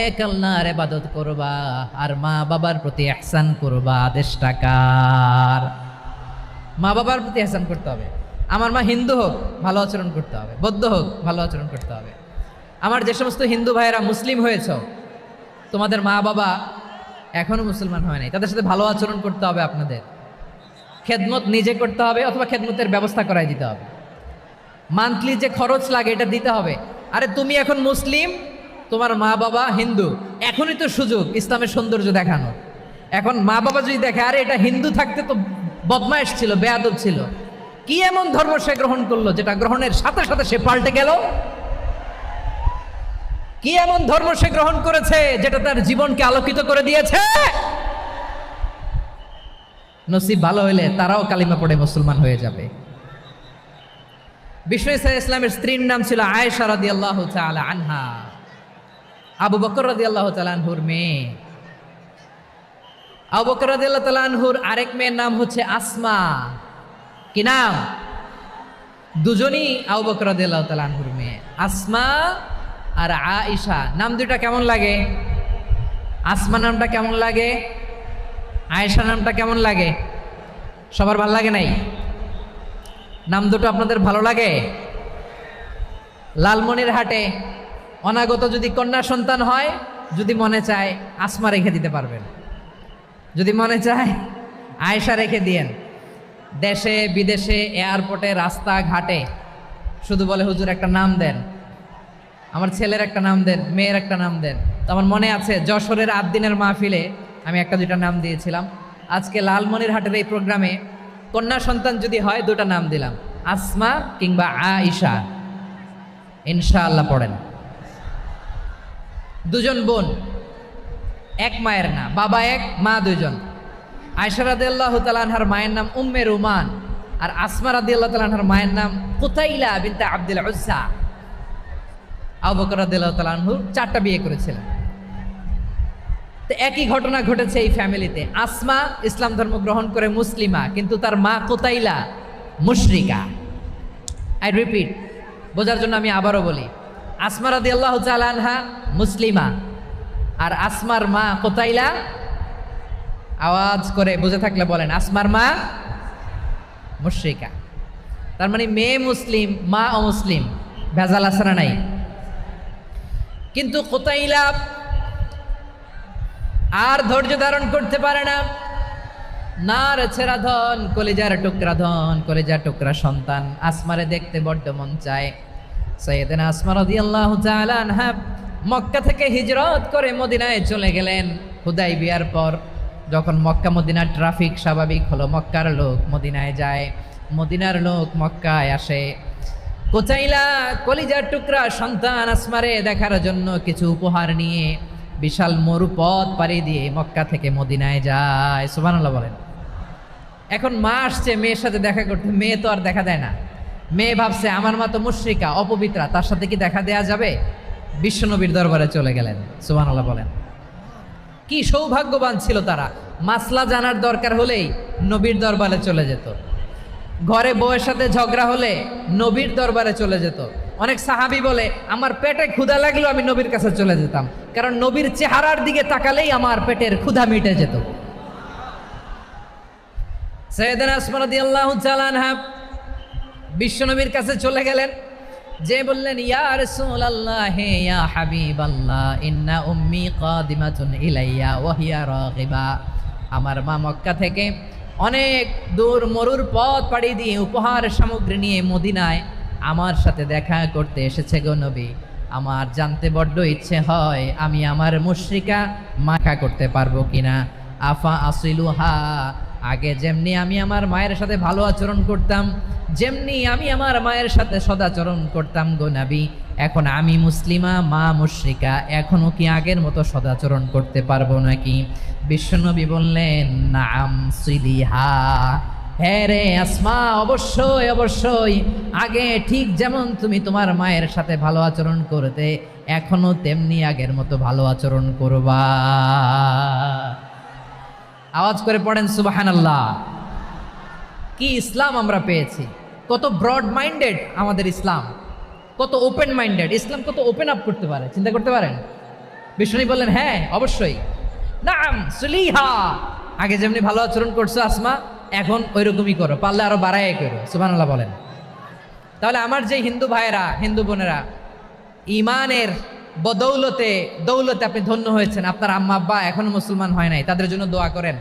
এক আল্লাহর ইবাদত করবা আর মা বাবার প্রতি ইহসান করবা। আদেশটা কার? মা বাবার প্রতি ইহসান করতে হবে। আমার মা হিন্দু হোক ভালো আচরণ করতে হবে, বৌদ্ধ হোক ভালো আচরণ করতে হবে। আমার যে সমস্ত হিন্দু ভাইয়েরা মুসলিম হয়েছ, তোমাদের মা বাবা এখনো মুসলমান হয় নাই, তাদের সাথে ভালো আচরণ করতে হবে। আপনাদের খেদমত নিজে করতে হবে অথবা খেদমতের ব্যবস্থা করাই দিতে হবে। মান্থলি যে খরচ লাগে এটা দিতে হবে। আরে তুমি এখন মুসলিম, তোমার মা বাবা হিন্দু, এখনই তো সুযোগ ইসলামের সৌন্দর্য দেখানো। এখন মা বাবা যদি দেখে আরে এটা হিন্দু থাকতে তো বদমাইশ ছিল, বেয়াদব ছিল, কি এমন ধর্ম সে গ্রহণ করলো যেটা গ্রহণের সাথে সাথে সে পাল্টে গেল? কি এমন ধর্ম সে গ্রহণ করেছে যেটা তার জীবনকে আলোকিত করে দিয়েছে? নসিব ভালো হইলে তারাও কালিমা পড়ে মুসলমান হয়ে যাবে। বিষ্ণু ইসা ইসলামের স্ত্রীর নাম ছিল আয়েশা রাদিয়াল্লাহু তাআলা আনহা, আবু বকর রাদিয়াল্লাহু তাআলা আনহুর মেয়ে। আবু বকর রাদিয়াল্লাহু তাআলা আনহুর আরেক মেয়ের নাম হচ্ছে আসমা। কি নাম? দুজনই আবু বকর রাদিয়াল্লাহু তাআলা আনহুর মেয়ে, আসমা আর আয়েশা। নাম দুইটা কেমন লাগে? আসমা নামটা কেমন লাগে? আয়েশা নামটা কেমন লাগে? সবার ভালো লাগে নাই? নাম দুটো আপনাদের ভালো লাগে? লালমনিরহাটে অনাগত যদি কন্যা সন্তান হয়, যদি মনে চায় আসমা রেখে দিতে পারবেন, যদি মনে চায় আয়েশা রেখে দিয়েন। দেশে বিদেশে এয়ারপোর্টে রাস্তাঘাটে শুধু বলে হুজুর একটা নাম দেন, আমার ছেলের একটা নাম দেন, মেয়ের একটা নাম দেন। তো আমার মনে আছে যশোরের 8 দিনের মাহফিলে আমি একটা দুইটা নাম দিয়েছিলাম। আজকে লালমনিরহাটের এই প্রোগ্রামে কন্যা সন্তান যদি হয় দুটা নাম দিলাম, আসমা কিংবা আয়েশা। ইনশাআল্লাহ পড়েন। দুজন বোন, এক মায়ের না, বাবা এক মা দুইজন। আয়েশা রাদিয়াল্লাহু তাআলা আনহার মায়ের নাম উম্মে রুমান, আর আসমা রাদিয়াল্লাহু তাআলা আনহার মায়ের নাম কুতাইলা বিনতে আব্দুল উজ্জা। আবু বকর রাদিয়াল্লাহু তাআলা আনহু 4টা বিয়ে করেছিলেন। তো একই ঘটনা ঘটেছে এই ফ্যামিলিতে। আসমা ইসলাম ধর্ম গ্রহণ করে মুসলিমা, কিন্তু তার মা কুতাইলা মুশরিকা। আই রিপিট, বোঝার জন্য আমি আবারও বলি, আসমা রাদিয়াল্লাহু তাআলা আনহা মুসলিমা, আর আসমার মা কুতাইলা, আওয়াজ করে বুঝে থাকলে বলেন, আসমার মা মুশরিকা। তার মানে মেয়ে মুসলিম, মা অমুসলিম, ভেজাল আছে না নাই? কিন্তু কুতাইলা আর ধৈর্য ধারণ করতে পারে না। নার ছেঁড়া ধন, কলিজার টুকরা ধন, কলিজার টুকরা সন্তান আসমারে দেখতে বড্ড মন চায়। সাইয়েদানা আসমা রাদিয়াল্লাহু তাআলা আনহা মক্কা থেকে হিজরত করে মদিনায় চলে গেলেন হুদাইবিয়ার পর। যখন মক্কা মদিনার ট্রাফিক স্বাভাবিক হলো, মক্কার লোক মদিনায় যায়, মদিনার লোক মক্কায় আসে। কুতাইলা কলিজার টুকরা সন্তান আসমারে দেখার জন্য কিছু উপহার নিয়ে বিশাল মরুপথ পাড়ি দিয়ে মক্কা থেকে মদিনায় যায়। সুবহানাল্লাহ বলেন। এখন মা আসছে মেয়ের সাথে দেখা করতে, মেয়ে তো আর দেখা দেয় না। মেয়ে ভাবছে আমার মা তো মুশরিকা, অপবিত্রা, তার সাথে কি দেখা দেয়া যাবে? বিশ্বনবীর দরবারে চলে গেলেন। সুবহানাল্লাহ বলেন। কি সৌভাগ্যবান ছিল তারা, মাসলা জানার দরকার হলেই নবীর দরবারে চলে যেত। ঘরে বউয়ের সাথে ঝগড়া হলে নবীর দরবারে চলে যেত। অনেক সাহাবী বলে আমার পেটে ক্ষুধা লাগলেও আমি নবীর কাছে চলে যেতাম, কারণ নবীর চেহারার দিকে তাকালেই আমার পেটের ক্ষুধা মিটে যেত। সাইয়েদানা আসমা রাদিয়াল্লাহু তাআলা আনহা বিশ্বনবীর কাছে চলে গেলেন, যে বললেন ইয়া রাসূলুল্লাহ ইয়া হাবিবাল্লাহ ইন্না উম্মি কাদিমাতুন ইলাইয়া ওয়া হিয়া রাগিবা। আমার মা মক্কা থেকে অনেক দূর মরুর পথ পাড়ি দিয়ে উপহার সামগ্রী নিয়ে মদিনায় আমার সাথে দেখা করতে এসেছে গো নবী। আমার জানতে বড্ড ইচ্ছে হয় আমি আমার মুশরিকা মাখা করতে পারবো কিনা। আফা আসিলুহা, আগে যেমনি আমি আমার মায়ের সাথে ভালো আচরণ করতাম, যেমনি আমি আমার মায়ের সাথে সদাচরণ করতাম গো নবী, এখন আমি মুসলিমা মা মুশরিকা, এখনো কি আগের মতো সদাচরণ করতে পারবো নাকি? বিশ্বনবী বললেন নাম সিলিহা, হ্যাঁ রে আসমা, অবশ্যই অবশ্যই, আগে ঠিক যেমন তুমি তোমার মায়ের সাথে ভালো আচরণ করতে এখনো তেমনি আগের মতো ভালো আচরণ করবা। আওয়াজ করে পড়েন সুবহানাল্লাহ। কি ইসলাম আমরা পেয়েছি! কত ব্রড মাইন্ডেড আমাদের ইসলাম, কত ওপেন মাইন্ডেড ইসলাম, কত ওপেন আপ করতে পারে, চিন্তা করতে পারেন। বিষ্ণু বললেন হ্যাঁ অবশ্যই, নাম সুলিহা, আগে যেমনি ভালো আচরণ করছো আসমা এখন ওইরকমই করো, পারলে আরো বাড়ায় করো। সুবহানাল্লাহ বলেন। তাহলে আমার যে হিন্দু ভাইয়েরা, হিন্দু বোনেরা ইমানের বদৌলতে দৌলতে আপনি ধন্য হয়েছেন, আপনার আম্মা আব্বা এখনো মুসলমান হয় নাই, তাদের জন্য দোয়া করেন,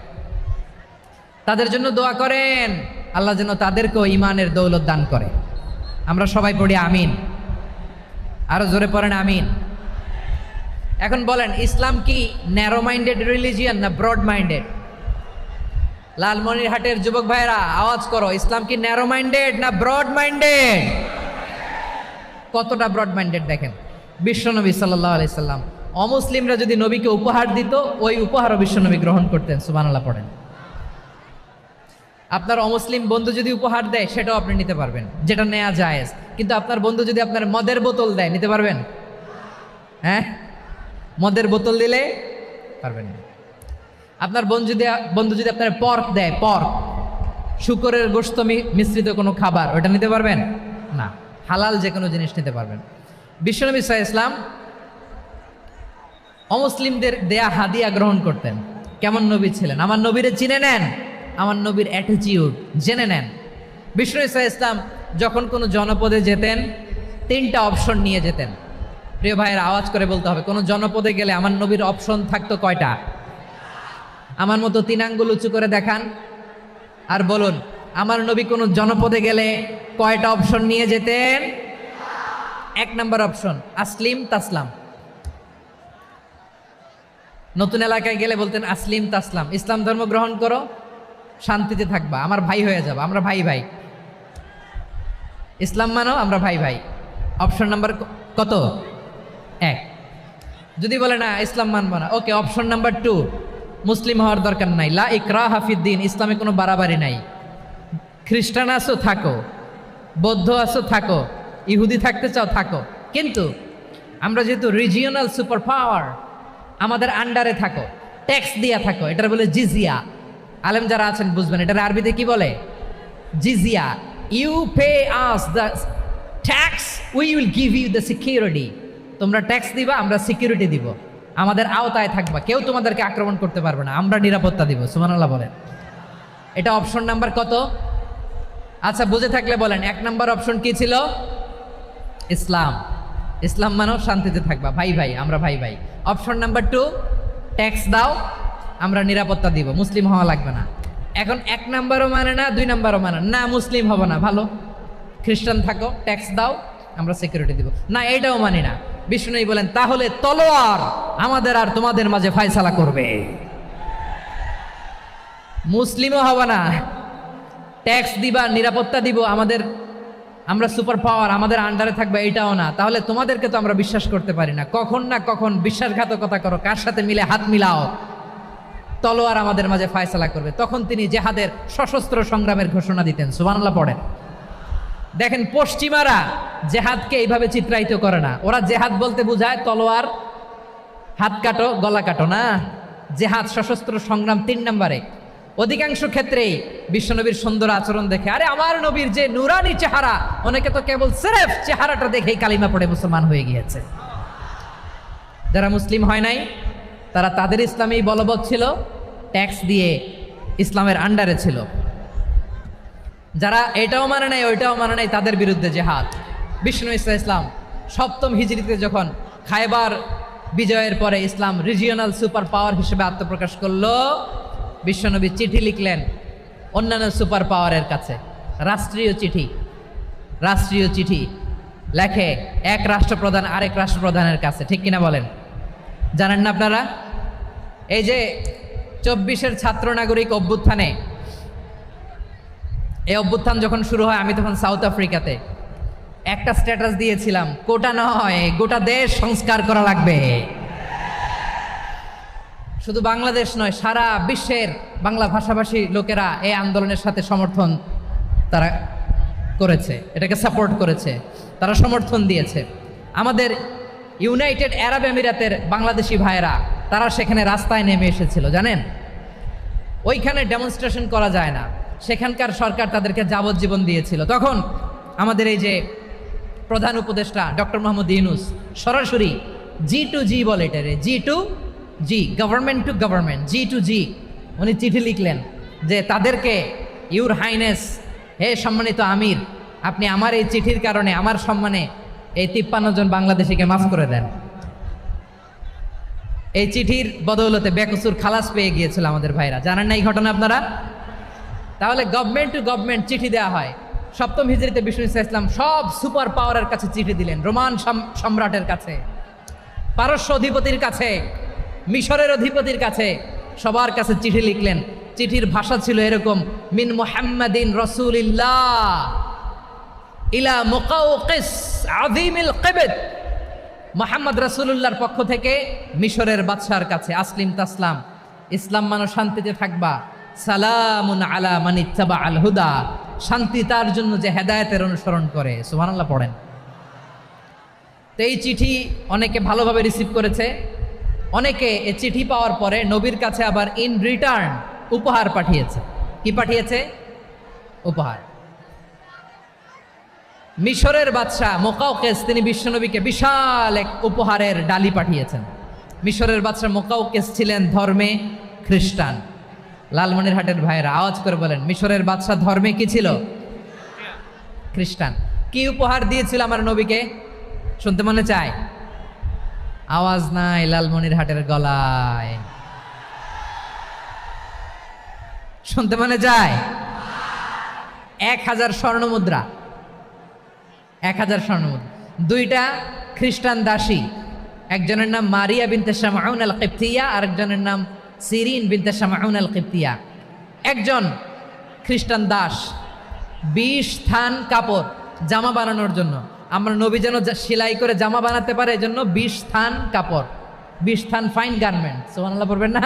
তাদের জন্য দোয়া করেন, আল্লাহ যেন তাদেরকেও ইমানের দৌলত দান করে। আমরা সবাই পড়ি আমিন, আরো জোরে পড়েন আমিন। এখন বলেন ইসলাম কি ন্যারো মাইন্ডেড রিলিজিয়ান না ব্রড মাইন্ডেড? লালমনিরহাটের যুবক ভাইরা আওয়াজ করো, ইসলাম কি ন্যারো মাইন্ডেড না ব্রড মাইন্ডেড? কতটা ব্রড মাইন্ডেড দেখেন। বিশ্বনবী সাল্লাল্লাহু আলাইহি সাল্লাম অমুসলিমরা যদি নবীকে উপহার দিত, ওই উপহারও বিশ্বনবী গ্রহণ করতেন। সুবহানাল্লাহ পড়েন। আপনার অমুসলিম বন্ধু যদি উপহার দেয় সেটাও আপনি নিতে পারবেন, যেটা নেওয়া জায়েজ। কিন্তু আপনার বন্ধু যদি আপনার মদের বোতল দেয়, নিতে পারবেন? হ্যাঁ, মদের বোতল দিলে পারবেন না। আপনার বন্ধু যদি আপনার পর্ক দেয়, পর্ক শুকরের গোশত মিশ্রিত কোনো খাবার, ওটা নিতে পারবেন না। হালাল যে কোনো জিনিস নিতে পারবেন। বিশ্বনবী সাল্লাল্লাহু আলাইহি ওয়াসাল্লাম অমুসলিমদের দেয়া হাদিয়া গ্রহণ করতেন। কেমন নবী ছিলেন! আমার নবীরে চিনে নেন, আমার নবীর অ্যাটিটিউড জেনে নেন। বিশ্বনবী সাল্লাল্লাহু আলাইহি ওয়াসাল্লাম যখন কোনো জনপদে যেতেন 3টা অপশন নিয়ে যেতেন। প্রিয় ভাইয়ের আওয়াজ করে বলতে হবে, কোনো জনপদে গেলে আমার নবীর অপশন থাকতো কয়টা? আমার মতো 3 আঙ্গুল উঁচু করে দেখান আর বলুন, আমার নবী কোনো জনপদে গেলে কয়টা অপশন নিয়ে যেতেন? 1 নম্বর অপশন আসলিম তাসলাম। নতুন এলাকায় গেলে বলতেন আসলিম তাসলাম, ইসলাম ধর্ম গ্রহণ করো, শান্তিতে থাকবা, আমার ভাই হয়ে যাবা, আমরা ভাই ভাই। ইসলাম মানো, আমরা ভাই ভাই। অপশন নাম্বার কত? 1। যদি বলে না ইসলাম মানবো না, ওকে, অপশন নাম্বার 2, মুসলিম হওয়ার দরকার নাই, লা ইকরাহা ফিদ্দিন, ইসলামে কোনো বাড়াবাড়ি নাই। খ্রিস্টান আছো থাকো, বৌদ্ধ আছো থাকো, ইহুদি থাকতে চাও থাকো, কিন্তু আমরা যেহেতু রিজিওনাল সুপার পাওয়ার, আমাদের আন্ডারে থাকো, ট্যাক্স দিয়া থাকো, এটার বলে জিজিয়া। আলেম যারা আছেন বুঝবেন, এটার আরবিতে কি বলে? জিজিয়া। You pay us the tax, we will give you the security. তোমরা ট্যাক্স দিবা, আমরা সিকিউরিটি দিব, আমাদের আওতায় থাকবা, কেউ তোমাদেরকে আক্রমণ করতে পারবে না, আমরা নিরাপত্তা দিব। সুবহানাল্লাহ বলেন। এটা অপশন নাম্বার কত? আচ্ছা, বুঝে থাকলে বলেন 1 নম্বর অপশন কি ছিল? ইসলাম। ইসলাম মানো, শান্তিতে থাকবা, ভাই ভাই, আমরা ভাই ভাই। অপশন নাম্বার 2, ট্যাক্স দাও, আমরা নিরাপত্তা দিব, মুসলিম হওয়া লাগবে না। এখন 1 নম্বরও মানে না, 2 নম্বরও মানে না, মুসলিম হব না, ভালো, খ্রিস্টান থাকো, ট্যাক্স দাও, আমরা সিকিউরিটি দিব না, এটাও মানি না। বিষ্ণু বলেন তাহলে তলোয়ার আমাদের আর তোমাদের মাঝে ফায়সালা করবে। মুসলিমও হব না, ট্যাক্স দিবা, নিরাপত্তা দিব, আমরা সুপার পাওয়ার, আমাদের আন্ডারে থাকবে, এটাও না। তাহলে তোমাদেরকে তো আমরা বিশ্বাস করতে পারি না, কখন না কখন বিশ্বাসঘাতকতা করো, কার সাথে মিলে হাত মিলাও, তলোয়ার আমাদের মাঝে ফায়সালা করবে। তখন তিনি জেহাদের সশস্ত্র সংগ্রামের ঘোষণা দিতেন। সুবহানাল্লাহ পড়েন। দেখেন, পশ্চিমারা জেহাদকে এইভাবে চিত্রায়িত করে না। ওরা জেহাদ বলতে বোঝায় তলোয়ার, হাত কাটো, গলা কাটো, না। জেহাদ সশস্ত্র সংগ্রাম 3 নম্বরে। অধিকাংশ ক্ষেত্রেই বিশ্বনবীর সুন্দর আচরণ দেখে, আরে আমার নবীর যে নুরানি চেহারা, অনেকে তো কেবল সিরেফ চেহারাটা দেখেই কালিমা পড়ে মুসলমান হয়ে গিয়েছে। যারা মুসলিম হয় নাই তারা তাদের ইসলামেই বলবৎ ছিল, ট্যাক্স দিয়ে ইসলামের আন্ডারে ছিল। যারা এটাও মানে নাই ওইটাও মানে নাই তাদের বিরুদ্ধে জেহাদ। বিষ্ণু ইসলাম 7ম হিজরিতে যখন খায়বার বিজয়ের পরে ইসলাম রিজিওনাল সুপার পাওয়ার হিসেবে আত্মপ্রকাশ করলো, বিশ্বনবী চিঠি লিখলেন অন্যান্য সুপার পাওয়ারের কাছে, রাষ্ট্রীয় চিঠি লেখে এক রাষ্ট্রপ্রধান আরেক রাষ্ট্রপ্রধানের কাছে, ঠিক কিনা বলেন? জানেন না আপনারা? এই যে 24-এর ছাত্র নাগরিক অভ্যুত্থানে, এই অভ্যুত্থান যখন শুরু হয় আমি তখন সাউথ আফ্রিকাতে একটা স্ট্যাটাস দিয়েছিলাম, কোটা নয় গোটা দেশ সংস্কার করা লাগবে। শুধু বাংলাদেশ নয়, সারা বিশ্বের বাংলা ভাষাভাষী লোকেরা এই আন্দোলনের সাথে সমর্থন তারা করেছে, এটাকে সাপোর্ট করেছে, তারা সমর্থন দিয়েছে। আমাদের ইউনাইটেড আরব আমিরাতের বাংলাদেশি ভাইয়েরা তারা সেখানে রাস্তায় নেমে এসেছিল, জানেন? ওইখানে ডেমনস্ট্রেশন করা যায় না, সেখানকার সরকার তাদেরকে যাবজ্জীবন দিয়েছিল। তখন আমাদের এই যে প্রধান উপদেষ্টা ডক্টর মোহাম্মদ ইউনূস সরাসরি G2G বলে, এটারে G2G, government to government, G2G, উনি চিঠি লিখলেন যে তাদেরকে, ইউর হাইনেস, হে সম্মানিত আমির, আপনি আমার এই চিঠির কারণে আমার সম্মানে এই 53 জন বাংলাদেশিকে মাফ করে দেন। এই চিঠির বদৌলতে বেকসুর খালাস পেয়ে গিয়েছিল আমাদের ভাইরা, জানেন না এই ঘটনা আপনারা? তাহলে গভর্নমেন্ট টু গভর্নমেন্ট চিঠি দেওয়া হয়। 7ম হিজরিতে বিষ্ণু ইসলাম সব সুপার পাওয়ারের কাছে চিঠি দিলেন, রোমান সম্রাটের কাছে, পারস্য অধিপতির কাছে, মিশরের অধিপতির কাছে, সবার কাছে চিঠি লিখলেন। চিঠির ভাষা ছিল এরকম, মিন মুহাম্মাদিন রাসূলিল্লাহ ইলা মুকাওকিস আযীমিল কিবত, মুহাম্মদ রাসূলুল্লাহর পক্ষ থেকে মিশরের বাদশার কাছে, আসলিম তাসলাম, ইসলাম মানো শান্তিতে থাকবা, সালামুন আলা মান ইত্তাবা আল হুদা, শান্তি তার জন্য যে হেদায়েতের অনুসরণ করে। সুবহানাল্লাহ পড়েন। তো এই চিঠি অনেকে ভালোভাবে রিসিভ করেছে, অনেকে এই চিঠি পাওয়ার পরে নবীর কাছে আবার ইন রিটার্ন উপহার পাঠিয়েছে। কি পাঠিয়েছে? উপহার। মিশরের বাদশাহ মুকাওকিস তিনি বিশ্বনবীকে বিশাল এক উপহারের ডালি পাঠিয়েছেন। মিশরের বাদশাহ মুকাওকিস ছিলেন ধর্মে খ্রিস্টান। লালমনিরহাটের ভাইয়েরা আওয়াজ করে বলেন, মিশরের বাদশাহ ধর্মে কি ছিল? খ্রিস্টান। কি উপহার দিয়েছিল আমার নবীকে? শুনতে মনে চায়? আওয়াজ নাই লালমনিরহাটের গলায়, শুনতে মনে যায়? 1000 স্বর্ণমুদ্রা, 1000 স্বর্ণমুদ্রা। 2টা খ্রিস্টান দাসী, একজনের নাম মারিয়া বিনতে শামউন আল কিবতিয়া, আরেকজনের নাম সিরিন বিনতে শামউন আল কিবতিয়া। একজন খ্রিস্টান দাস 20 থান কাপড় জামা বানানোর জন্য, আমরা নবী যেন সেলাই করে জামা বানাতে পারে এজন্য 20 থান কাপড়, 20 থান ফাইন গার্মেন্ট, সুবহানাল্লাহ পড়বেন না?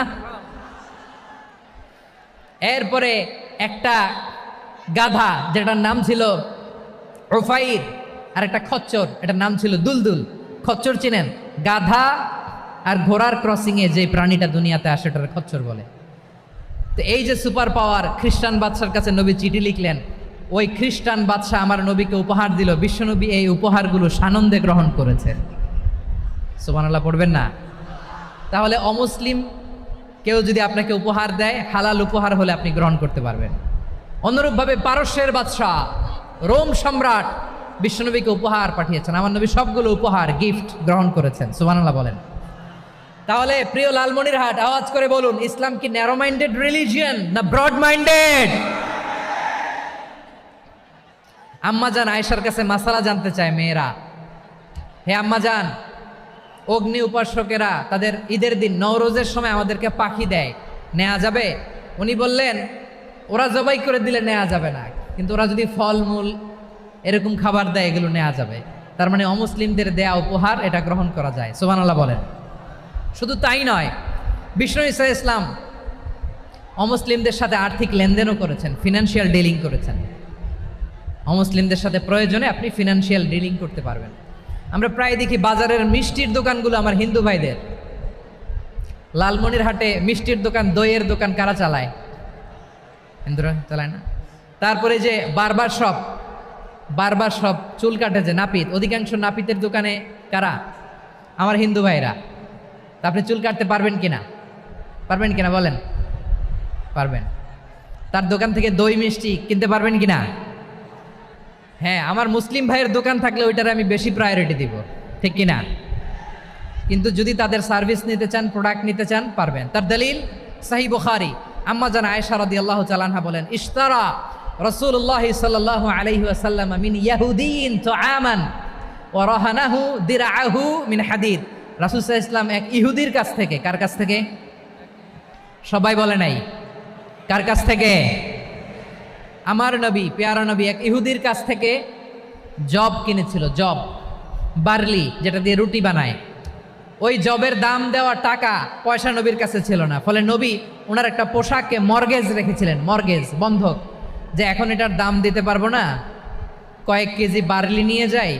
এরপরে একটা গাধা যেটার নাম ছিল উফাইর, আর একটা খচ্চর, এটার নাম ছিল দুলদুল। খচ্চর চিনেন? গাধা আর ঘোড়ার ক্রসিংয়ে যে প্রাণীটা দুনিয়াতে আসে ওটার খচ্চর বলে। তো এই যে সুপার পাওয়ার খ্রিস্টান বাদশার কাছে নবী চিঠি লিখলেন, ওই খ্রিস্টান বাদশাহ আমার নবীকে উপহার দিল। বিশ্বনবী এই উপহারগুলো সানন্দে গ্রহণ করেছে। সুবহানাল্লাহ পড়বেন না? তাহলে অমুসলিম কেউ যদি আপনাকে উপহার দেয়, হালাল উপহার হলে আপনি গ্রহণ করতে পারবেন। অনুরূপভাবে পারস্যের বাদশাহ, রোম সম্রাট বিশ্বনবীকে উপহার পাঠিয়েছেন, আমার নবী সবগুলো উপহার গিফট গ্রহণ করেছেন। সুবহানাল্লাহ বলেন। তাহলে প্রিয় লালমনিরহাট আওয়াজ করে বলুন, ইসলাম কি ন্যারো মাইন্ডেড রিলিজিয়ন না ব্রড মাইন্ডেড? আম্মাজান আয়েশার কাছে মাসালা জানতে চায় মেয়েরা, হে আম্মাজান, অগ্নি উপাসকেরা তাদের ঈদের দিন নওরোজের সময় আমাদেরকে পাখি দেয়, নেওয়া যাবে? উনি বললেন, ওরা জবাই করে দিলে নেওয়া যাবে না, কিন্তু ওরা যদি ফলমূল এরকম খাবার দেয় এগুলো নেওয়া যাবে। তার মানে অমুসলিমদের দেয়া উপহার এটা গ্রহণ করা যায়। সুবহানাল্লাহ বলেন। শুধু তাই নয়, বিষ্ণু ঈসা ইসলাম অমুসলিমদের সাথে আর্থিক লেনদেনও করেছেন, ফিনান্সিয়াল ডিলিং করেছেন। অমুসলিমদের সাথে প্রয়োজনে আপনি ফিনান্সিয়াল ডিলিং করতে পারবেন। আমরা প্রায় দেখি বাজারের মিষ্টির দোকানগুলো আমার হিন্দু ভাইদের। লালমনিরহাটে মিষ্টির দোকান, দইয়ের দোকান কারা চালায়? হিন্দুরা চালায় না। তারপরে যে বারবার সব চুল কাটে যে নাপিত, অধিকাংশ নাপিতের দোকানে কারা? আমার হিন্দু ভাইরা। তা আপনি চুল কাটতে পারবেন কিনা বলেন? পারবেন। তার দোকান থেকে দই মিষ্টি কিনতে পারবেন কিনা? হ্যাঁ, আমার মুসলিম ভাইয়ের দোকান থাকলে ওইটারে আমি বেশি প্রায়োরিটি দিব, ঠিক কিনা? কিন্তু যদি তাদের সার্ভিস নিতে চান, প্রোডাক্ট নিতে চান, পারবেন। তার দলিল সহিহ বুখারী, আম্মা জান আয়েশা রাদিয়াল্লাহু তাআলা আনহা বলেন, ইশতারা রাসূলুল্লাহ সাল্লাল্লাহু আলাইহি ওয়াসাল্লাম মিন ইয়াহুদিয়িন তুআমান ওয়া রাহানাহু দিরআহু মিন হাদিদ। রাসূল সাল্লাল্লাহু আলাইহি ওয়াসাল্লাম এক ইহুদির কাছ থেকে, কার কাছ থেকে? সবাই বলে নাই, কার কাছ থেকে? আমার নবী, পেয়ারা নবী এক ইহুদির কাছ থেকে জব কিনেছিল, জব, বার্লি, যেটা দিয়ে রুটি বানায়। ওই জবের দাম দেওয়া টাকা পয়সা নবীর কাছে ছিল না, ফলে নবী ওনার একটা পোশাককে মর্গেজ রেখেছিলেন, মর্গেজ, বন্ধক, যে এখন এটার দাম দিতে পারবো না, কয়েক কেজি বার্লি নিয়ে যাই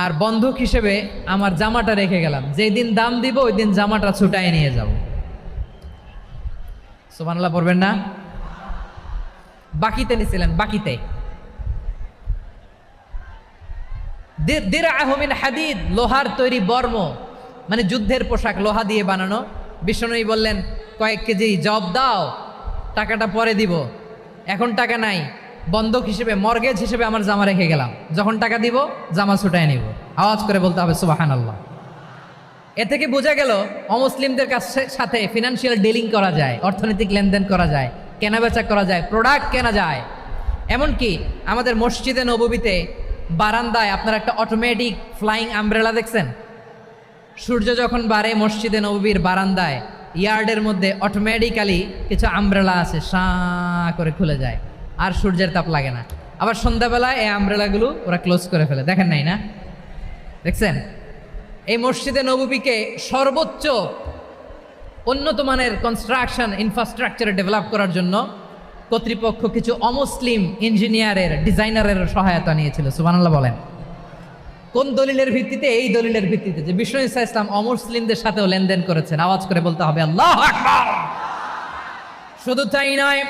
আর বন্ধক হিসেবে আমার জামাটা রেখে গেলাম, যেই দিন দাম দিব ওই দিন জামাটা ছুটায় নিয়ে যাব। সুবহানাল্লাহ পড়বেন না? বাকিতে নিছিলেন, বাকিতে। দিরআহু মিন হাদিদ, লোহার তৈরি বর্ম, মানে যুদ্ধের পোশাক, লোহা দিয়ে বানানো। বিষ্ণুনবী বললেন, কয়েক কেজি জব দাও, টাকাটা পরে দিব, এখন টাকা নাই, বন্ধক হিসেবে, মর্গেজ হিসেবে আমার জামা রেখে গেলাম, যখন টাকা দিব জামা ছুটায় নিব। আওয়াজ করে বলতে হবে সুবহানাল্লাহ। এ থেকে বোঝা গেল অমুসলিমদের সাথে ফিনান্সিয়াল ডিলিং করা যায়, অর্থনৈতিক লেনদেন করা যায়, কেনাবেচা করা যায়, প্রোডাক্ট কেনা যায়। এমনকি আমাদের মসজিদে নববীতে বারান্দায় আপনারা একটা অটোমেটিক ফ্লাইং আমব্রেলা দেখছেন? সূর্য যখন বাড়ে মসজিদে নববীর বারান্দায় ইয়ার্ডের মধ্যে অটোমেটিক্যালি কিছু আমব্রেলা আছে, সাঁ করে খুলে যায়, আর সূর্যের তাপ লাগে না। আবার সন্ধ্যাবেলায় এই আমব্রেলাগুলো ওরা ক্লোজ করে ফেলে, দেখেন নাই না? দেখছেন? এই মসজিদে নববীকে সর্বোচ্চ উন্নত মানের কনস্ট্রাকশন ইনফ্রাস্ট্রাকচারে ডেভেলপ করার জন্য কর্তৃপক্ষ কিছু অমুসলিম ইঞ্জিনিয়ারের, ডিজাইনারের সহায়তা নিয়েছিল। সুবহানাল্লাহ বলেন। কোন দলিলের ভিত্তিতে? এই দলিলের ভিত্তিতে যে বিষ্ণু ঈসা ইসলাম অমুসলিমদের সাথেও লেনদেন করেছেন। আওয়াজ করে বলতে হবে আল্লাহু আকবার। শুধু তাই নয়,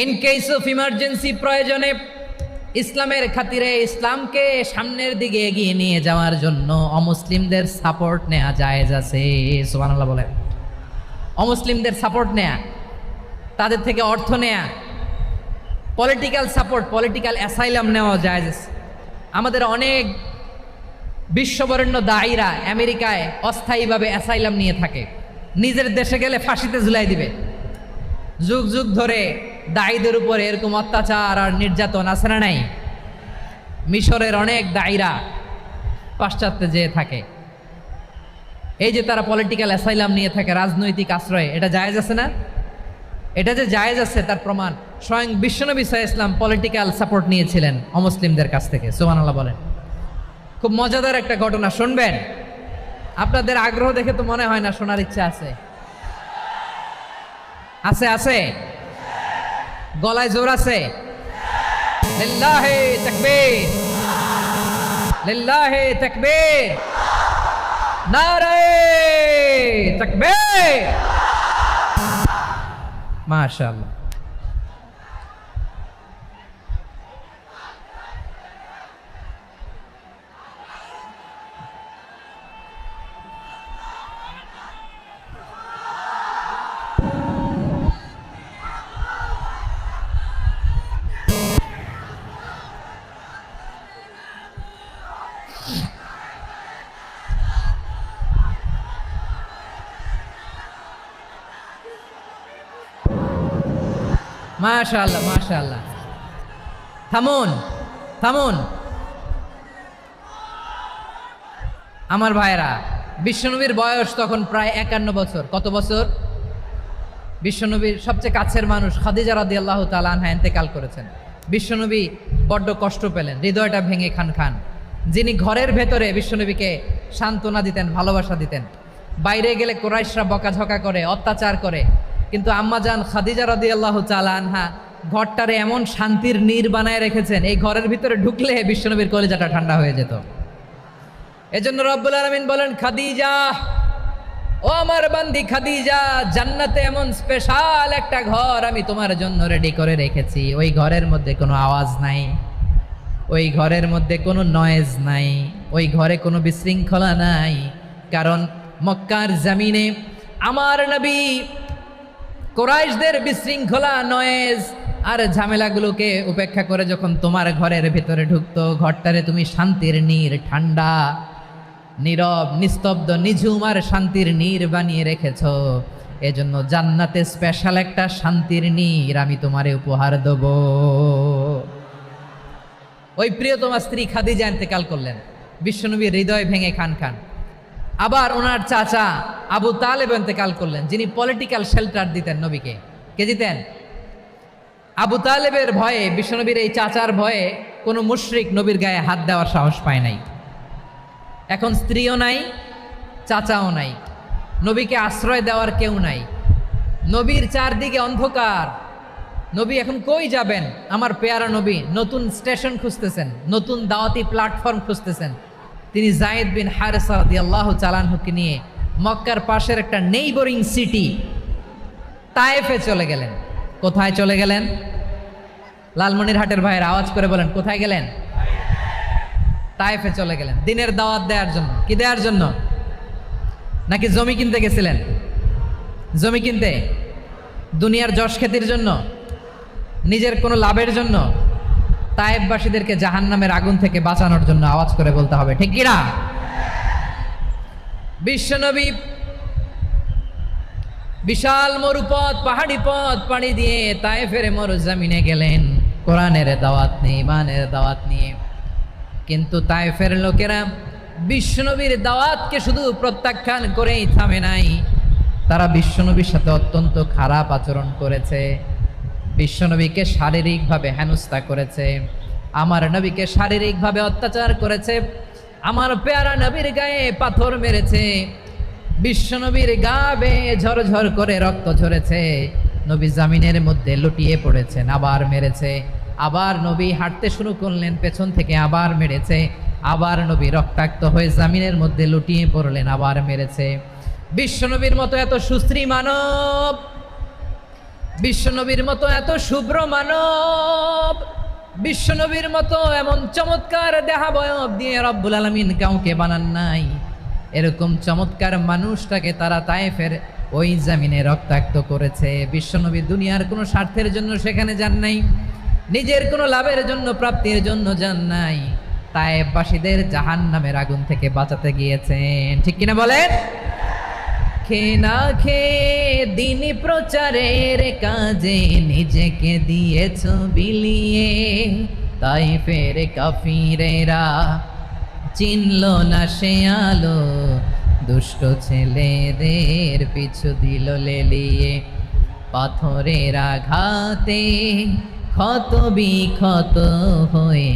ইন কেস অফ ইমার্জেন্সি, প্রয়োজনে ইসলামের খাতিরে, ইসলামকে সামনের দিকে এগিয়ে নিয়ে যাওয়ার জন্য অমুসলিমদের সাপোর্ট নেওয়া জায়েজ আছে। সুবহানাল্লাহ বলেন। অমুসলিমদের সাপোর্ট নেয়া, তাদের থেকে অর্থ নেয়া, পলিটিক্যাল সাপোর্ট, পলিটিক্যাল অ্যাসাইলাম নেওয়া জায়েজ আছে। আমাদের অনেক বিশ্ববরেণ্য দায়ীরা আমেরিকায় অস্থায়ীভাবে অ্যাসাইলাম নিয়ে থাকে, নিজের দেশে গেলে ফাঁসিতে ঝুলাই দিবে। যুগ যুগ ধরে দায়ীদের উপরে এরকম অত্যাচার আর নির্যাতন আছে না নাই? মিশরের অনেক দায়ীরা পাশ্চাত্যে যেয়ে থাকে, এই যে তারা পলিটিক্যাল অ্যাসাইলাম নিয়ে থাকে, রাজনৈতিক আশ্রয়, এটা জায়েজ আছে না? এটা যে জায়েজ আছে তার প্রমাণ স্বয়ং বিশ্বনবী সাল্লাল্লাহু আলাইহি ওয়াসাল্লাম পলিটিক্যাল সাপোর্ট নিয়েছিলেন অমুসলিমদের কাছ থেকে। সুবহানাল্লাহ বলেন। খুব মজাদার একটা ঘটনা, শুনবেন? আপনাদের আগ্রহ দেখে তো মনে হয় না শোনার ইচ্ছা আছে। আছে আছে, গলায় জোর আছে। লিল্লাহি তাকবীর, লিল্লাহি তাকবীর, নারে তাকবীর। মাশাআল্লাহ। মাশাআল্লাহ, মাশাআল্লাহ। থামুন, থামুন আমার ভাইরা। বিশ্বনবীর বয়স তখন প্রায় 51 বছর। কত বছর? বিশ্বনবীর সবচেয়ে কাছের মানুষ খাদিজা রাদিয়াল্লাহু তাআলা আনহা ইন্তেকাল করেছেন। বিশ্বনবী বড্ড কষ্ট পেলেন, হৃদয়টা ভেঙে খান খান। যিনি ঘরের ভেতরে বিশ্বনবীকে সান্ত্বনা দিতেন, ভালোবাসা দিতেন, বাইরে গেলে কুরাইশরা বকাঝকা করে, অত্যাচার করে, কিন্তু আম্মাজান খাদিজা রাদিয়াল্লাহু তাআলা আনহা ঘরটারে এমন শান্তির নীর বানায় রেখেছেন, এই ঘরের ভিতরে ঢুকলে বিশ্বনবীর কলিজাটা ঠান্ডা হয়ে যেত। এজন্য রব্বুল আলামিন বলেন, খাদিজা ও আমার বান্দি খাদিজা, জান্নাতে এমন স্পেশাল একটা ঘর আমি তোমার জন্য রেডি করে রেখেছি। ওই ঘরের মধ্যে কোনো আওয়াজ নাই, ওই ঘরের মধ্যে কোনো নয়েজ নাই, ওই ঘরে কোনো বিশৃঙ্খলা নাই। কারণ মক্কার জমিনে আমার নবী কুরাইশদের বিশৃঙ্খলা, নয়েজ আর ঝামেলাগুলোকে উপেক্ষা করে যখন তোমার ঘরের ভিতরে ঢুকতো, ঘরটারে তুমি শান্তির নীর, ঠান্ডা, নীরব, নিস্তব্ধ, নিঝুম আর শান্তির নীর বানিয়ে রেখেছ। এজন্য জান্নাতে স্পেশাল একটা শান্তির নীর আমি তোমারে উপহার দেব। ওই প্রিয়তমা স্ত্রী খাদিজা ইন্তেকাল করলেন, বিশ্বনবীর হৃদয় ভেঙে খান খান। আবার ওনার চাচা আবু তালেব ইন্তেকাল করলেন, যিনি পলিটিক্যাল শেল্টার দিতেন নবীকে। কে দিতেন? আবু তালেবের ভয়ে, বিশ্বনবীর এই চাচার ভয়ে কোনো মুশরিক নবীর গায়ে হাত দেওয়ার সাহস পায় নাই। এখন স্ত্রীও নাই, চাচাও নাই, নবীকে আশ্রয় দেওয়ার কেউ নাই। নবীর চারদিকে অন্ধকার, নবী এখন কই যাবেন? আমার পেয়ারা নবী নতুন স্টেশন খুঁজতেছেন, নতুন দাওয়াতি প্ল্যাটফর্ম খুঁজতেছেন। তিনি যায়েদ বিন হারেসা রাদিয়াল্লাহু তাআলা আনহুকে নিয়ে মক্কার পাশের একটা নেইবরিং সিটি তায়েফে চলে গেলেন। কোথায় চলে গেলেন? লালমনিরহাটের ভাইয়ের আওয়াজ করে বলেন, কোথায় গেলেন? তায়েফে চলে গেলেন দিনের দাওয়াত দেওয়ার জন্য। কি দেওয়ার জন্য? নাকি জমি কিনতে গেছিলেন? জমি কিনতে, দুনিয়ার যশ খ্যাতির জন্য, নিজের কোনো লাভের জন্য? তায়েফবাসীদেরকে জাহান্নামের আগুন থেকে বাঁচানোর জন্য। আওয়াজ করে বলতে হবে, ঠিক কিনা? বিশ্বনবী বিশাল মরুপথ, পাহাড়ি পথ পাড়ি দিয়ে তায়েফের মরুজমিনে গেলেন কোরআনের দাওয়াত নিয়ে, ইমানের দাওয়াত নিয়ে। কিন্তু তায়েফের লোকেরা বিশ্বনবীর দাওয়াতকে শুধু প্রত্যাখ্যান করেই থামে নাই, তারা বিশ্বনবীর সাথে অত্যন্ত খারাপ আচরণ করেছে। বিশ্বনবীকে শারীরিকভাবে হেনস্থা করেছে, আমার নবীকে শারীরিকভাবে অত্যাচার করেছে, আমার পেয়ারা নবীর গায়ে পাথর মেরেছে, বিশ্বনবীর গা বেয়ে ঝরঝর করে রক্ত ঝরেছে, নবী জামিনের মধ্যে লুটিয়ে পড়েছেন, আবার মেরেছে, আবার নবী হাঁটতে শুরু করলেন, পেছন থেকে আবার মেরেছে, আবার নবী রক্তাক্ত হয়ে জামিনের মধ্যে লুটিয়ে পড়লেন, আবার মেরেছে। বিশ্বনবীর মতো এত সুশ্রী মানব, বিশ্বনবীর মতো এত শুভ্র মানব, বিশ্বনবীর মতো এমন চমৎকার দেহাবয়ব দিয়ে রব্বুল আলামিন কাউকে বানান নাই। এরকম চমৎকার মানুষটাকে তারা তায়েফের ওই জামিনে রক্তাক্ত করেছে। বিশ্বনবী দুনিয়ার কোনো স্বার্থের জন্য সেখানে যান নাই, নিজের কোনো লাভের জন্য, প্রাপ্তির জন্য যান নাই, তায়েফবাসীদের জাহান্নামের আগুন থেকে বাঁচাতে গিয়েছেন। ঠিক কিনা বলেন? খেয়ে না খেয়ে দিন প্রচারের কাজে নিজেকে দিয়েছ বিলিয়ে, তায়েফের কাফিরেরা চিনল না সে আলো, দুষ্ট ছেলেদের পিছু দিল লেলিয়ে, পাথরের আঘাতে ক্ষত বিক্ষত হয়ে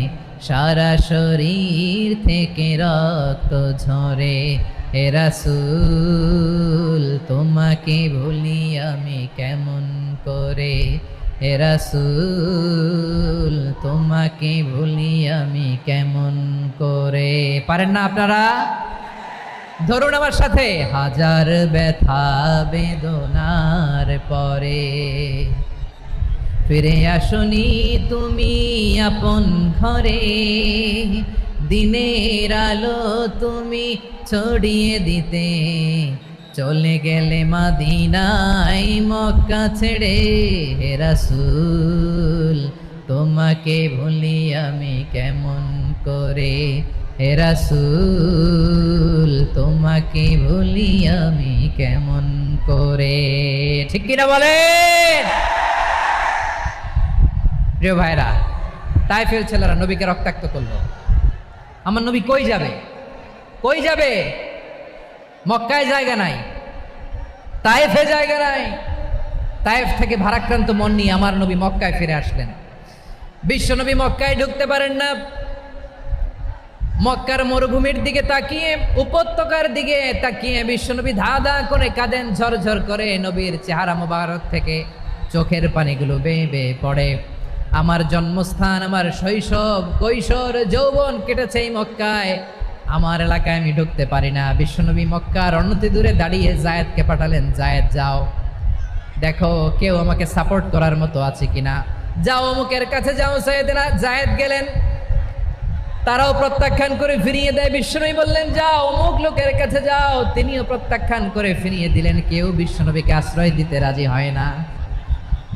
সারা শরীর থেকে রক্ত ঝরে। হে রাসূল তোমাকে ভুলি আমি কেমন করে, হে রাসূল তোমাকে ভুলি আমি কেমন করে। পারেন না আপনারা? ধরুন আমার সাথে, হাজার ব্যথা বেদনার পরে ফিরে আসনি তুমি আপন ঘরে, দিনের আলো তুমি ছড়িয়ে দিতে চলে গেলে মদিনায় মক্কা ছেড়ে। হে রাসূল তোমাকে ভুলি আমি কেমন করে, হে রাসূল তোমাকে ভুলি আমি কেমন করে। ঠিক কিনা বলেন? প্রিয় ভাইরা, তায়েফের ছেলেরা নবীকে রক্তাক্ত করলো। আমার নবী কই যাবে? কই যাবে? মক্কায় জায়গা নাই, তায়েফে জায়গা নাই। তায়েফ থেকে ভারাক্রান্ত মন নিয়ে আমার নবী মক্কায় ফিরে আসলেন। বিশ্বনবী মক্কায় ঢুকতে পারেন না। মক্কার মরুভূমির দিকে তাকিয়ে, উপত্যকার দিকে তাকিয়ে বিশ্বনবী ধা ধা করে কাঁদেন, ঝরঝর করে নবীর চেহারা মোবারক থেকে চোখের পানিগুলো বেয়ে বেয়ে পড়ে। আমার জন্মস্থান, আমার শৈশব, কৈশোর, যৌবন কেটেছে এই মক্কায়, আমার এলাকায় আমি ঢুকতে পারি না। বিশ্বনবী মক্কার অনতি দূরে দাঁড়িয়ে জায়েদকে পাঠালেন, জায়েদ যাও দেখো কেউ আমাকে সাপোর্ট করার মতো আছে কিনা, যাও অমুকের কাছে যাও। জায়েদ গেলেন, তারাও প্রত্যাখ্যান করে ফিরিয়ে দেয়। বিশ্বনবী বললেন যাও অমুক লোকের কাছে যাও, তিনিও প্রত্যাখ্যান করে ফিরিয়ে দিলেন। কেউ বিশ্বনবীকে আশ্রয় দিতে রাজি হয় না।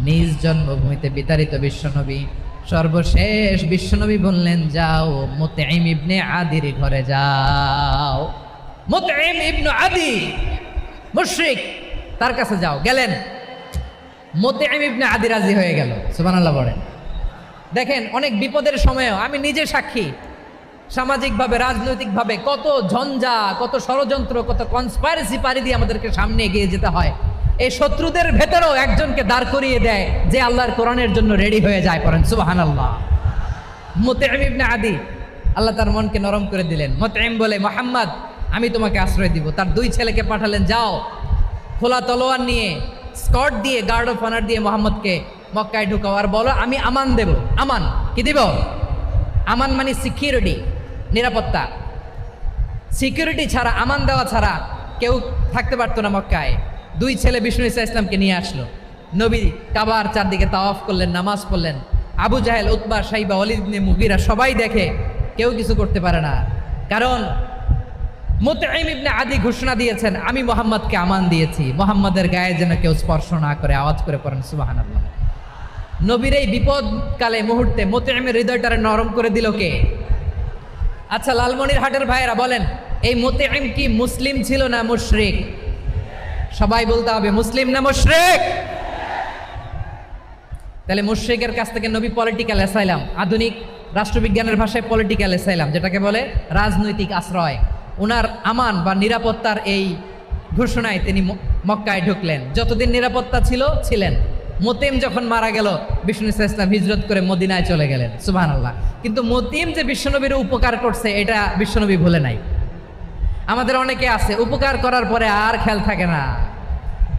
নিজ জন্মভূমিতে বিতাড়িত বিশ্বনবী, সর্বশেষ বিশ্বনবী বললেন যাও মুতঈম ইবনে আদির ঘরে যাও। মুতঈম ইবনে আদি মুশরিক, তার কাছে যাও। গেলেন, মুতঈম ইবনে আদি রাজি হয়ে গেল। সুবহানাল্লাহ বলেন। দেখেন অনেক বিপদের সময়ও আমি নিজে সাক্ষী, সামাজিকভাবে রাজনৈতিকভাবে কত ঝঞ্ঝা, কত ষড়যন্ত্র, কত কনস্পাইরেসি পাড়ি দিয়ে আমাদেরকে সামনে এগিয়ে যেতে হয়। এই শত্রুদের ভেতরেও একজনকে দাঁড় করিয়ে দেয় যে আল্লাহর কোরআনের জন্য রেডি হয়ে যায়। পড়েন সুবহানাল্লাহ। মুতঈম ইবনে আদি, আল্লাহ তার মনকে নরম করে দিলেন। মুতঈম বলে মুহাম্মদ আমি তোমাকে আশ্রয় দিব। তার দুই ছেলেকে পাঠালেন, যাও খোলা তলোয়ার নিয়ে, স্কট দিয়ে, গার্ড অফ অনার দিয়ে মুহাম্মদকে মক্কায় ঢুকাও আর বলো আমি আমান দেব। আমান কি দিব? আমান মানে সিকিউরিটি, নিরাপত্তা। সিকিউরিটি ছাড়া, আমান দেওয়া ছাড়া কেউ থাকতে পারতো না মক্কায়। দুই ছেলে বিষ্ণু ঈসা ইসলামকে নিয়ে আসলো। নবী কাবার চারদিকে তাওয়াফ করলেন, নামাজ পড়লেন। আবু জাহেল, উতবা, শাইবা, ওয়ালিদ ইবনে মুগীরা সবাই দেখে, কেউ কিছু করতে পারে না। কারণ মুতঈম ইবনে আদি ঘোষণা দিয়েছেন আমি মুহাম্মদকে আমান দিয়েছি, মুহাম্মদের গায়ে যেন কেউ স্পর্শ না করে। আওয়াজ করে পড়েন সুবহানাল্লাহ। নবীর এই বিপদকালে মুহূর্তে মুতঈমের হৃদয়টারে নরম করে দিল কে? আচ্ছা লালমনিরহাটের ভাইয়েরা বলেন, এই মুতঈম কি মুসলিম ছিল না মুশরিক? সবাই বলতে হবে মুসলিম না মুশরিক? তাহলে মুশরিকের কাছ থেকে নবী পলিটিক্যাল অ্যাসাইলাম, আধুনিক রাষ্ট্রবিজ্ঞানের ভাষায় পলিটিক্যাল অ্যাসাইলাম যেটাকে বলে, রাজনৈতিক আশ্রয়, উনার আমান বা নিরাপত্তার এই ঘোষণায় তিনি মক্কায় ঢুকলেন। যতদিন নিরাপত্তা ছিল ছিলেন। মুতঈম যখন মারা গেল বিষ্ণু ঈসা ইসলাম হিজরত করে মদিনায় চলে গেলেন। সুবহানাল্লাহ। কিন্তু মুতঈম যে বিশ্বনবীর উপকার করছে এটা বিশ্বনবী ভুলে নাই। আমাদের অনেকে আছে উপকার করার পরে আর খেয়াল থাকে না,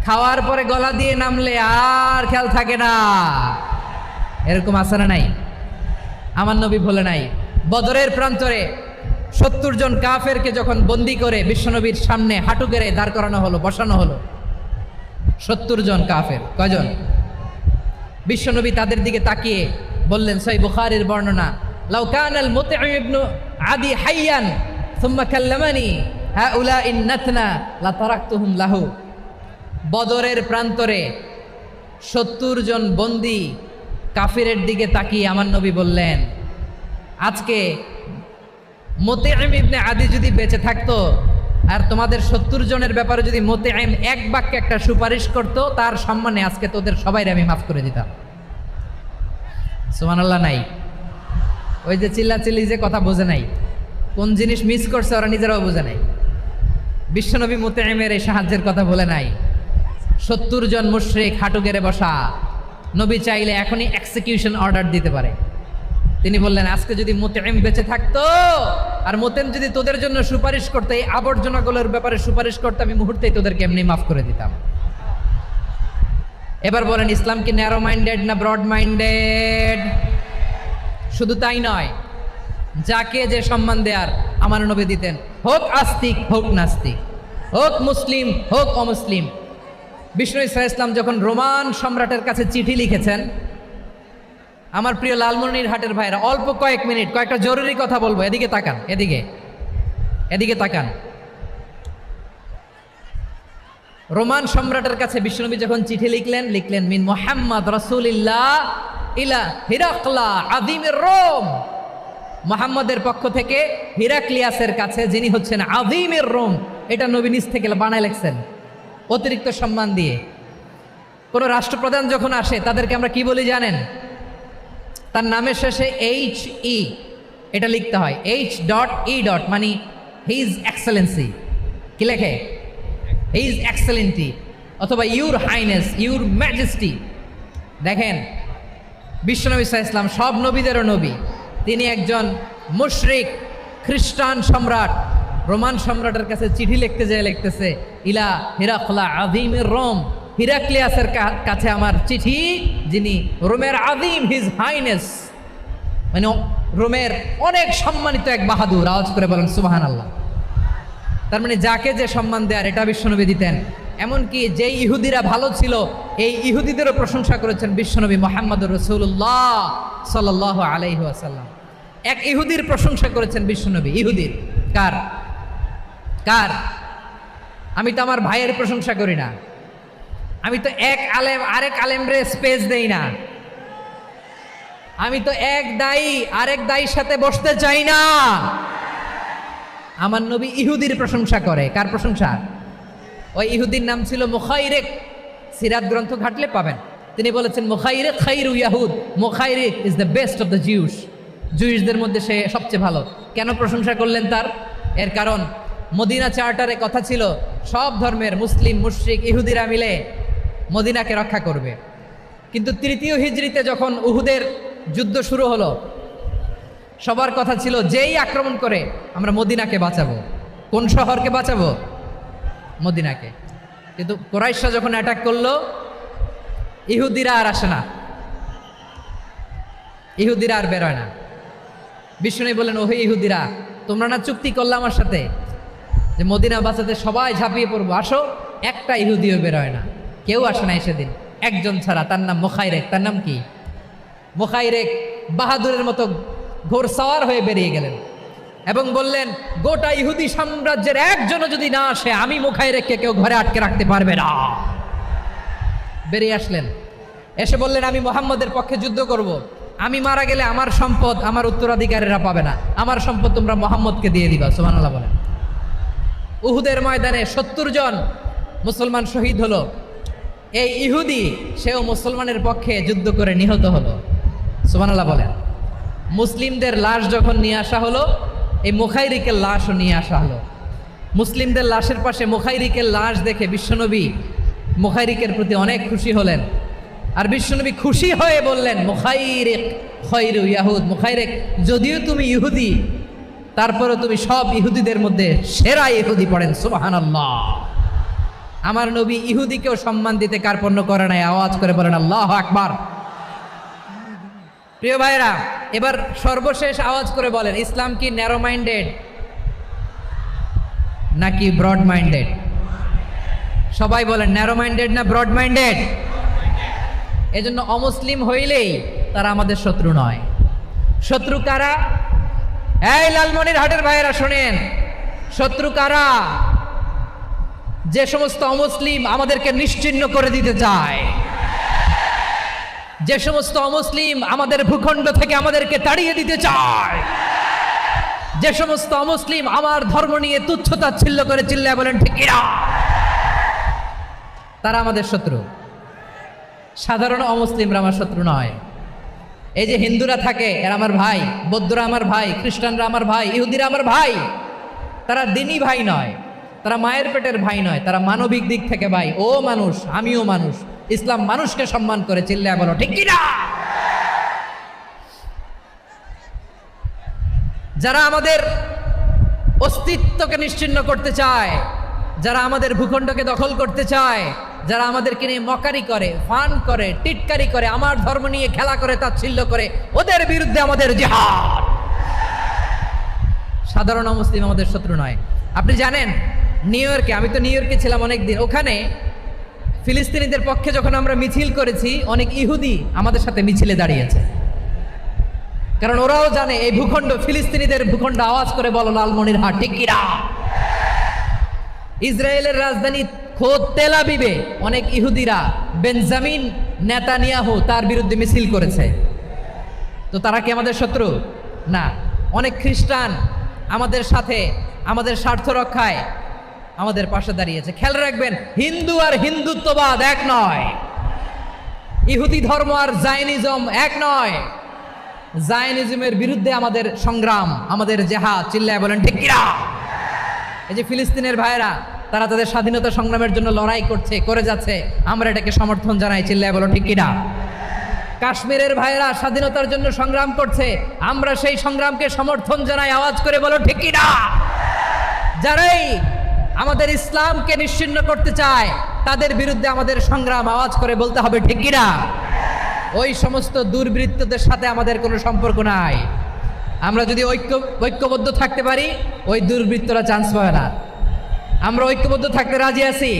খাওয়ার পরে গলা দিয়ে নামলে আর খেয়াল থাকে না। এরকম আছে না নাই? আমার নবী ভুলে নাই। বদরের প্রান্তরে 70 জন কাফেরকে যখন বন্দি করে বিশ্বনবীর সামনে হাঁটু গেড়ে দাঁড় করানো হলো, বসানো হলো, 70 জন কাফের। কয়জন? বিশ্বনবী তাদের দিকে তাকিয়ে বললেন, সহিহ বুখারীর বর্ণনা, লাউ কানাল মুতঈম ইবনে আদি হাইয়ান সুম্মা কাল্লামানি হাউলাইন নাতনা লা তারাকতুহুম লাহু। বদরের প্রান্তরে 70 জন বন্দি কাফিরের দিকে তাকিয়ে আমার নবী বললেন, আজকে মুতঈম ইবনে আদি যদি বেঁচে থাকতো আর তোমাদের 70 জনের ব্যাপারে যদি মুতঈম এক বাক্যে একটা সুপারিশ করতো, তার সম্মানে আজকে তোদের সবাইকে আমি মাফ করে দিতাম। সুবহানাল্লাহ নাই? ওই যে চিল্লাচিল্লি যে কথা বোঝে নাই, কোন জিনিস মিস করছে ওরা নিজেরাও বোঝে নাই। বিশ্বনবী মুতঈমের এই সাহায্যের কথা বলে নাই। 70 জন মুশরিক হাঁটু গেড়ে বসা, নবী চাইলে এখনই এক্সিকিউশন অর্ডার দিতে পারে। তিনি বললেন, আজকে যদি মুতঈম বেঁচে থাকতো আর মুতঈম যদি তোদের জন্য সুপারিশ করতে, এই আবর্জনাগুলোর ব্যাপারে সুপারিশ করতে, আমি মুহূর্তেই তোদেরকে এমনি মাফ করে দিতাম। এবার বলেন, ইসলাম কি ন্যারো মাইন্ডেড না ব্রড মাইন্ডেড? শুধু তাই নয়, যাকে যে সম্মান দেয়ার আমার নবী দিতেন, হোক আস্তিক হোক নাস্তিক, হোক মুসলিম হোক অমুসলিম। বিষ্ণু ঈসা ইসলাম যখন রোমান সম্রাটের কাছে চিঠি লিখেছেন, আমার প্রিয় লালমনিরহাটের ভাইরা অল্প কয়েক মিনিট কয়েকটা জরুরি কথা বলবো, এদিকে তাকান, এদিকে তাকান। রোমান সম্রাটের কাছে বিশ্বনবী যখন চিঠি লিখলেন মিন মুহাম্মদ রাসূলিল্লাহ ইলা হিরাকলা আযীমির রোম। মুহাম্মদের পক্ষ থেকে হিরাক্লিয়াসের কাছে, যিনি হচ্ছেন আযীমির রোম। এটা নবী নিজ থেকে বানায় লিখছেন অতিরিক্ত সম্মান দিয়ে। কোন রাষ্ট্রপ্রধান যখন আসে তাদেরকে আমরা কি বলি জানেন? তার নামের শেষে HE এটা লিখতে হয়, H.E. মানে হিজ এক্সেলেন্সি। কি লেখে? হিজ এক্সেলেন্টি, অথবা ইউর হাইনেস, ইউর ম্যাজেস্টি। দেখেন বিশ্বনবী সাল্লাল্লাহু আলাইহি ওয়াসাল্লাম সব নবীদেরও নবী, তিনি একজন মুশরিক খ্রিস্টান সম্রাট রোমান সম্রাটের কাছে চিঠি লিখতে যেয়ে লিখতেছে, ইলা হিরাকলা আযীমির রোম, হিরাক্লিয়াসের কাছে আমার চিঠি, যিনি রোমের আযীম, হিজ হাইনেস, মানে রোমের অনেক সম্মানিত এক বাহাদুর, আওয়াজ করে বলেন সুবহানাল্লাহ। তার মানে যাকে যে সম্মান দেয়ার এটা বিশ্বনবী দিতেন। এমনকি যেই ইহুদিরা ভালো ছিল এই ইহুদিদেরও প্রশংসা করেছেন বিশ্বনবী মুহাম্মদুর রাসূলুল্লাহ সাল্লাল্লাহু আলাইহি ওয়াসাল্লাম। এক ইহুদির প্রশংসা করেছেন বিশ্বনবী। ইহুদির কার? কার? আমি তো আমার ভাইয়ের প্রশংসা করি না, আমি তো এক আলেম আরেক আলেমরে স্পেস দেই না, আমি তো এক দায়ী আরেক দায়ীর সাথে বসতে চাই না। আমার নবী ইহুদির প্রশংসা করে। কার প্রশংসা? ওই ইহুদির নাম ছিল মুখাইরেক। সিরাত গ্রন্থ ঘাটলে পাবেন। তিনি বলেছেন মুখাইরেক খাইরু ইয়াহুদ, Mukhayriq is the best of the Jews. জুইশদের মধ্যে সে সবচেয়ে ভালো। কেন প্রশংসা করলেন তার? এর কারণ মদিনা চার্টারে কথা ছিল সব ধর্মের মুসলিম মুশরিক ইহুদিরা মিলে মদিনাকে রক্ষা করবে। কিন্তু তৃতীয় হিজরিতে যখন উহুদের যুদ্ধ শুরু হলো, সবার কথা ছিল যেই আক্রমণ করে আমরা মদিনাকে বাঁচাবো। কোন শহরকে বাঁচাবো? মদিনাকে। কিন্তু কুরাইশরা যখন অ্যাটাক করলো, ইহুদিরা আর আসে না, ইহুদিরা আর বেরোয় না। বিষ্ণু বললেন, ওহে ইহুদিরা, তোমরা না চুক্তি করলে আমার সাথে যে মদিনা বাঁচাতে সবাই ঝাঁপিয়ে পড়বো, আসো। একটা ইহুদিও বেরোয় না, কেউ আসে না সেদিন, একজন ছাড়া। তার নাম মুখাইরেক। তার নাম কি? মুখাইরেক বাহাদুরের মতো ঘোড়সাওয়ার হয়ে বেরিয়ে গেলেন এবং বললেন, গোটা ইহুদি সাম্রাজ্যের একজনও যদি না আসে, আমি মুখাইরেককে কেউ ঘরে আটকে রাখতে পারবে না। বেরিয়ে আসলেন, এসে বললেন, আমি মুহাম্মদের পক্ষে যুদ্ধ করব। আমি মারা গেলে আমার সম্পদ আমার উত্তরাধিকারীরা পাবে না, আমার সম্পদ তোমরা মুহাম্মদকে দিয়ে দিবা। সুবহানাল্লাহ বলেন। উহুদের ময়দানে 70 জন মুসলমান শহীদ হলো। এই ইহুদি সেও মুসলমানের পক্ষে যুদ্ধ করে নিহত হলো। সুবহানাল্লাহ বলেন। মুসলিমদের লাশ যখন নিয়ে আসা হলো, এই মুখাইরিকের লাশও নিয়ে আসা হলো। মুসলিমদের লাশের পাশে মুখাইরিকের লাশ দেখে বিশ্বনবী মুখাইরিকের প্রতি অনেক খুশি হলেন। আর বিশ্বনবী খুশি হয়ে বললেন, মুখাইরিক খায়রু ইয়াহুদ। মুখাইরিক, যদিও তুমি ইহুদি, তারপরে তুমি সব ইহুদিদের মধ্যে সেরা ইহুদি। পড়েন সুবহানাল্লাহ। আমার নবী ইহুদিকেও সম্মান দিতে কার্পণ্য করে নাই। আওয়াজ করে বলেন আল্লাহু আকবার। প্রিয় ভাইরা, এবার সর্বশেষ আওয়াজ করে বলেন, ইসলাম কি ন্যারো মাইন্ডেড নাকি ব্রড মাইন্ডেড? সবাই বলেন, ন্যারো মাইন্ডেড না ব্রড মাইন্ডেড? এজন্য অমুসলিম হইলেই তারা আমাদের শত্রু নয়। শত্রু কারা? এই লালমনিরহাটের ভাইয়েরা শোনেন, শত্রু কারা? যে সমস্ত অমুসলিম আমাদেরকে নিশ্চিহ্ন করে দিতে চায়, যে সমস্ত অমুসলিম আমাদের ভূখণ্ড থেকে আমাদেরকে তাড়িয়ে দিতে চায়, যে সমস্ত অমুসলিম আমার ধর্ম নিয়ে তুচ্ছতাচ্ছিল্য করে চিল্লায় বলেন ঠিক কিনা, তারা আমাদের শত্রু। সাধারণ অমুসলিমরা আমার শত্রু নয়। এই যে হিন্দুরা থাকে, এরা আমার ভাই, বৌদ্ধরা আমার ভাই, খ্রিস্টানরা আমার ভাই, ইহুদিরা আমার ভাই। তারা দিনই ভাই নয়, তারা মায়ের পেটের ভাই নয়, তারা মানবিক দিক থেকে ভাই। ও মানুষ, আমিও মানুষ। ইসলাম মানুষকে সম্মান করে, চিল্লায় বলো ঠিক কিনা। যারা আমাদের অস্তিত্বকে নিশ্চিহ্ন করতে চায়, যারা আমাদের ভূখণ্ডকে দখল করতে চায়, যারা আমাদেরকে নিয়ে মকারি করে, ফান করে, টিটকারি করে, আমার ধর্ম নিয়ে খেলা করে, তাচ্ছিল্য করে, ওদের বিরুদ্ধে আমাদের জিহাদ। সাধারণ মুসলিম আমাদের শত্রু নয়। আপনি জানেন নিউ ইয়র্কে, আমি তো নিউ ইয়র্কে ছিলাম অনেকদিন, ওখানে ফিলিস্তিনিদের পক্ষে যখন আমরা মিছিল করেছি, অনেক ইহুদি আমাদের সাথে মিছিলে দাঁড়িয়েছে। কারণ ওরাও জানে এই ভূখণ্ড ফিলিস্তিনিদের ভূখণ্ড। আওয়াজ করে বলো লালমনিরহাট ঠিক কিনা। ইসরায়েলের রাজধানী খোদ তেল আবিবে অনেক ইহুদিরা বেঞ্জামিন নেতানিয়াহু তার বিরুদ্ধে মিছিল করেছে। তো তারা কি আমাদের শত্রু? না। অনেক খ্রিস্টান আমাদের সাথে আমাদের স্বার্থ রক্ষায় আমাদের পাশে দাঁড়িয়েছে। খেয়াল রাখবেন, হিন্দু আর হিন্দুত্ববাদ এক নয়, ইহুদি ধর্ম আর জায়নিজম এক নয়। জায়নিজমের বিরুদ্ধে আমাদের সংগ্রাম, আমাদের জেহাদ, চিল্লায় বলেন ঠিক কিনা। এই যে ফিলিস্তিনের ভাইরা, তারা তাদের স্বাধীনতা সংগ্রামের জন্য লড়াই করছে, করে যাচ্ছে, আমরা এটাকে সমর্থন জানাই, চিল্লায় বলো ঠিক কিনা। কাশ্মীরের ভাইরা স্বাধীনতার জন্য সংগ্রাম করছে, আমরা সেই সংগ্রামকে সমর্থন জানাই, আওয়াজ করে বলো ঠিক কিনা। যারাই আমাদের ইসলামকে নিশ্চিহ্ন করতে চায়, তাদের বিরুদ্ধে আমাদের সংগ্রাম, আওয়াজ করে বলতে হবে ঠিক কিনা। ওই সমস্ত দুর্বৃত্তদের সাথে আমাদের কোনো সম্পর্ক নাই। আমরা যদি ঐক্যবদ্ধ থাকতে পারি ওই দুর্বৃত্তরা চান্স পাবে না। আমরা ঐক্যবদ্ধ থাকতে রাজি আছি।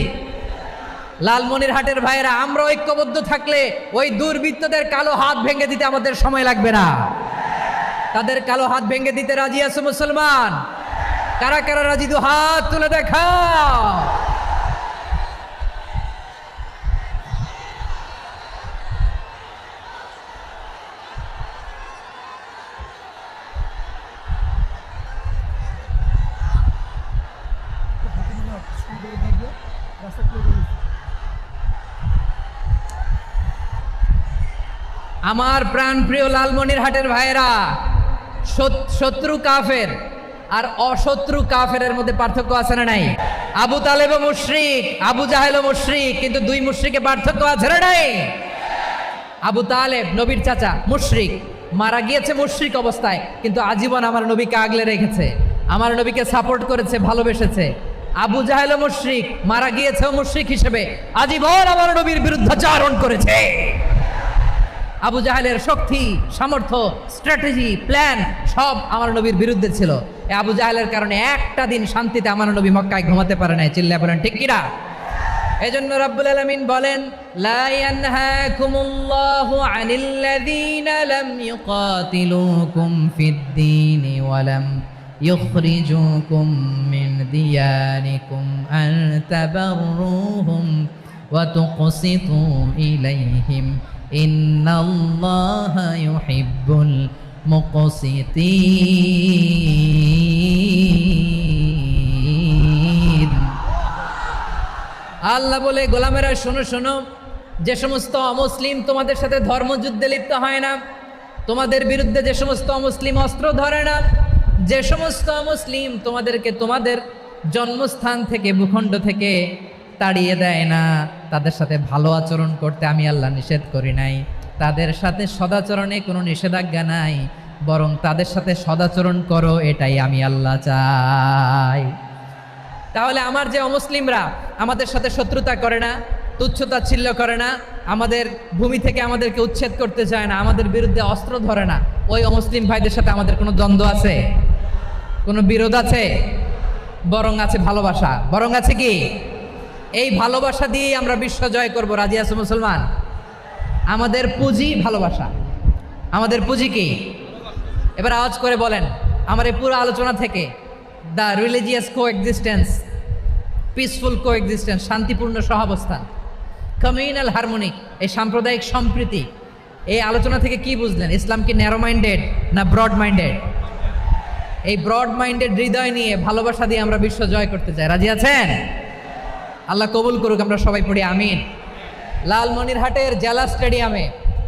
লালমনিরহাটের ভাইয়েরা, আমরা ঐক্যবদ্ধ থাকলে ওই দুর্বৃত্তদের কালো হাত ভেঙে দিতে আমাদের সময় লাগবে না। তাদের কালো হাত ভেঙে দিতে রাজি আছে মুসলমান? কারা কারা রাজি? দু হাত তুলে দেখাও। আমার প্রাণপ্রিয় লালমনিরহাটের ভাইয়েরা, শত্রু কাফের আর অশত্রু কাফেরের মধ্যে পার্থক্য আছে না নাই? আবু তালেবও মুশরিক, আবু জাহেলও মুশরিক, কিন্তু দুই মুশরিকে পার্থক্য আছে না নাই? আবু তালেব নবীর চাচা, মুশরিক, মারা গিয়েছে মুশরিক অবস্থায়, কিন্তু আজীবন আমার নবীকে আগলে রেখেছে, আমার নবীকে সাপোর্ট করেছে, ভালোবেসেছে। আবু জাহেলও মুশরিক, মারা গিয়েছেও মুশরিক হিসেবে, আজীবন আমার নবীর বিরুদ্ধাচারণ করেছে। আবু জাহেলের শক্তি, সামর্থ্য, স্ট্র্যাটেজি, প্ল্যান সব আমার নবীর বিরুদ্ধে ছিল। এই আবু জাহেলের কারণে একটা দিন শান্তিতে আমার নবী মক্কায় ঘুমাতে পারে নাই। চিল্লায় বলেন ঠিক কিনা? এজন্য রাব্বুল আলামিন বলেন, লা ইয়ানহাকুমুল্লাহু আনিল্লাযীনা লাম ইউকাতিলুকুম ফিদ-দীনি ওয়া লাম ইখরিজুকুম মিন দিয়ারিকুম আন তাবাররুহুম ওয়া তুকসিতু ইলাইহিম ইন্নাল্লাহা ইউহিব্বুল মুকসিতিন। আল্লাহ বলে, গোলামেরা শোনো শোনো, যে সমস্ত অমুসলিম তোমাদের সাথে ধর্মযুদ্ধে লিপ্ত হয় না, তোমাদের বিরুদ্ধে যে সমস্ত অমুসলিম অস্ত্র ধরে না, যে সমস্ত অমুসলিম তোমাদেরকে তোমাদের জন্মস্থান থেকে, ভূখণ্ড থেকে তাড়িয়ে দেয় না, তাদের সাথে ভালো আচরণ করতে আমি আল্লাহ নিষেধ করি নাই। তাদের সাথে সদাচরণে কোনো নিষেধাজ্ঞা নাই, বরং তাদের সাথে সদাচরণ করো, এটাই আমি আল্লাহ চাই। তাহলে আমার যে অমুসলিমরা আমাদের সাথে শত্রুতা করে না, তুচ্ছতাচ্ছিল্য করে না, আমাদের ভূমি থেকে আমাদেরকে উচ্ছেদ করতে চায় না, আমাদের বিরুদ্ধে অস্ত্র ধরে না, ওই অমুসলিম ভাইদের সাথে আমাদের কোনো দ্বন্দ্ব আছে? কোনো বিরোধ আছে? বরং আছে ভালোবাসা। বরং আছে কি? এই ভালোবাসা দিয়েই আমরা বিশ্ব জয় করব। রাজি আছে মুসলমান? আমাদের পুঁজি ভালোবাসা। আমাদের পুঁজি কি? এবার আওয়াজ করে বলেন, আমার এই পুরো আলোচনা থেকে the religious coexistence, peaceful coexistence, শান্তিপূর্ণ সহাবস্থান, কমিউনাল হারমোনি, এই সাম্প্রদায়িক সম্প্রীতি, এই আলোচনা থেকে কি বুঝলেন? ইসলাম কি ন্যারো মাইন্ডেড না ব্রড মাইন্ডেড? এই ব্রড মাইন্ডেড হৃদয় নিয়ে, ভালোবাসা দিয়ে আমরা বিশ্ব জয় করতে চাই। রাজি আছেন? আল্লাহ কবুল করুক, আমরা সবাই পড়ি আমিন। লালমনিরহাটের জেলা স্টেডিয়ামে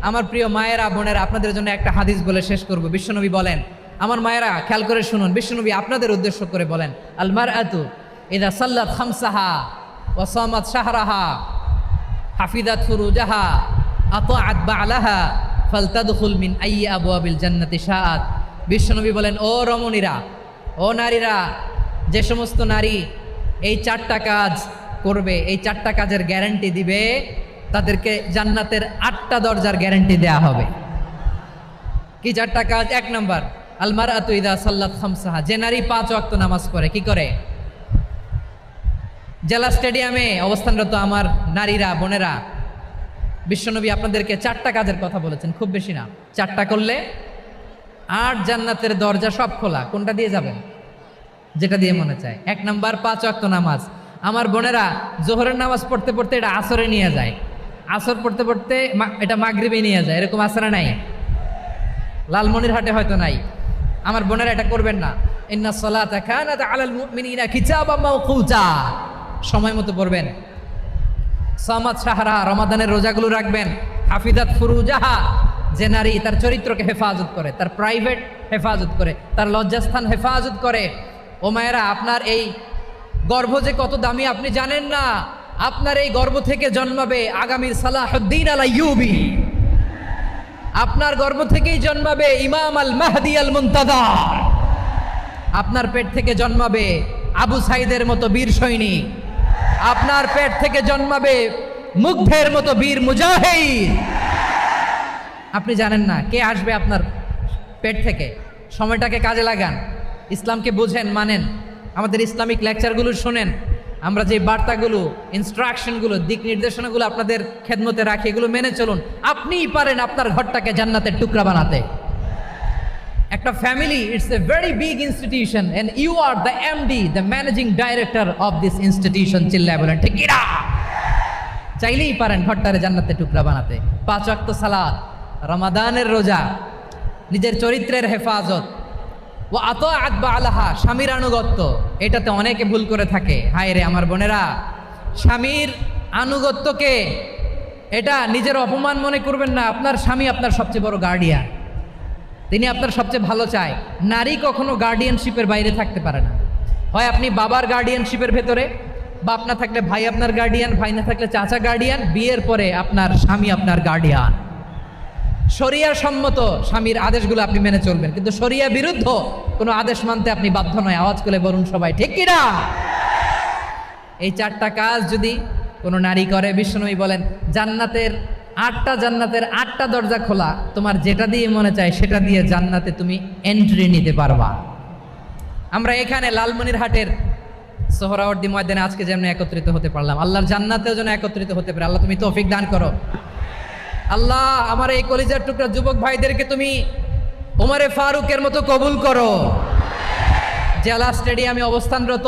আমার প্রিয় মায়েরা, বোনেরা, আপনাদের জন্য একটা হাদিস বলে শেষ করব। বিশ্বনবী বলেন, আমার মায়েরা খেয়াল করে শুনুন, বিশ্বনবী আপনাদের উদ্দেশ্য করে বলেন, আল মারআতু ইযা সাল্লাত খামসাহা ওয়া সামাত শাহরাহা হাফিজাত ফুরুজাহা আতাআত বা'লাহা ফালতাদখুল মিন আইয়ি আবওয়াবিল জান্নাতি শাআত। বিশ্বনবী বলেন, ও রমণীরা, ও নারীরা, যে সমস্ত নারী এই চারটা কাজ করবে, এই চারটা কাজের গ্যারান্টি দিবে, তাদেরকে জান্নাতের 8টা দরজার গ্যারান্টি দেয়া হবে। কি চারটা কাজ? 1 নম্বর, আল মারআতু ইযা সাল্লাত খামসাহা, যে নারী 5 ওয়াক্ত নামাজ পড়ে। কি করে? জেলা স্টেডিয়ামে অবস্থানরত আমার নারীরা, বোনেরা, বিশ্বনবী আপনাদেরকে 4টা কাজের কথা বলেছেন, খুব বেশি না। 4টা করলে 8 জান্নাতের দরজা সব খোলা। কোনটা দিয়ে যাবেন? যেটা দিয়ে মনে চায়। 1 নম্বর 5 ওয়াক্ত নামাজ। আমার বোনেরা জোহরের নামাজ পড়তে পড়তে এটা আসরে নিয়ে যায়, আসর পড়তে পড়তে এটা মাগরিবে নিয়ে যায়। এরকম আসরে নাই? লালমনিরহাটে হয়তো নাই। আমার বোনেরা এটা করবেন না। ইন্নাস সালাতা কানাত আলাল মুমিনিনা কিতাবাম মাওকুতা, সময় মতো পড়বেন। সামাত শাহরা, রমাদানের রোজাগুলো রাখবেন। হাফিজাত ফুরুজাহা, যে নারী তার চরিত্রকে হেফাজত করে, তার প্রাইভেট হেফাজত করে, তার লজ্জাস্থান হেফাজত করে। ও মায়েরা, আপনার এই গর্ভ যে কত দামি আপনি জানেন না। আপনার এই গর্ভ থেকে জন্মাবে আগামীর সালাহুদ্দিন আল আইয়ুবী। আপনার গর্ভ থেকেই জন্মাবে ইমাম আল মাহদি আল মুনতাজার। আপনার পেট থেকে জন্মাবে আবু সাইদের মতো বীর সৈনিক। আপনার পেট থেকে জন্মাবে মুগ্ধের মতো বীর মুজাহিদ। আপনি জানেন না কে আসবে আপনার পেট থেকে। সময়টাকে কাজে লাগান, ইসলামকে বুঝেন, মানেন, আমাদের ইসলামিক লেকচারগুলো শোনেন, আমরা যে বার্তাগুলো, ইনস্ট্রাকশনগুলো, দিক নির্দেশনাগুলো আপনাদের খেদমতে রাখি, এগুলো মেনে চলুন। আপনিই পারেন আপনার ঘরটাকে জান্নাতের টুকরা বানাতে। একটা family, it's a very big institution and you are the MD, the managing director of this institution. চিল্লায় বলেন ঠিক কি না? চাইলেই পারেন ঘরটারে জান্নাতের টুকরা বানাতে। 5 ওয়াক্ত সালাত, রমাদানের রোজা, নিজের চরিত্রের হেফাজত, ও আতাআত বালাহা, স্বামীর আনুগত্য, এটাতে অনেকে ভুল করে থাকে। হায় রে আমার বোনেরা, স্বামীর আনুগত্যকে এটা নিজের অপমান মনে করবেন না। আপনার স্বামী আপনার সবচেয়ে বড় গার্ডিয়ান, তিনি আপনার সবচেয়ে ভালো চায়। নারী কখনো গার্ডিয়ানশিপের বাইরে থাকতে পারে না। হয় আপনি বাবার গার্ডিয়ানশিপের ভেতরে, বা আপনার থাকলে ভাই আপনার গার্ডিয়ান, ভাই না থাকলে চাচা গার্ডিয়ান, বিয়ের পরে আপনার স্বামী আপনার গার্ডিয়ান। শরিয়া সম্মত স্বামীর আদেশগুলো আপনি মেনে চলবেন, কিন্তু শরিয়া বিরুদ্ধ কোনো আদেশ মানতে আপনি বাধ্য নয়। আওয়াজ করে বলুন সবাই ঠিক কি না? এই 4টা কাজ যদি কোনো নারী করে, বিশ্বনবী বলেন জান্নাতের 8টা দরজা খোলা, তোমার যেটা দিয়ে মনে চায় সেটা দিয়ে জান্নাতে তুমি এন্ট্রি নিতে পারবা। আমরা এখানে লালমনিরহাটের সোহরাওয়ার্দী ময়দানে আজকে যেমন একত্রিত হতে পারলাম, আল্লাহর জান্নাতেও যেন একত্রিত হতে পারে। আল্লাহ তুমি তৌফিক দান করো। আল্লাহ আমার এই কলিজার টুকরা যুবক ভাইদেরকে তুমি ওমরে ফারুকের মতো কবুল করো। জেলা স্টেডিয়ামে অবস্থানরত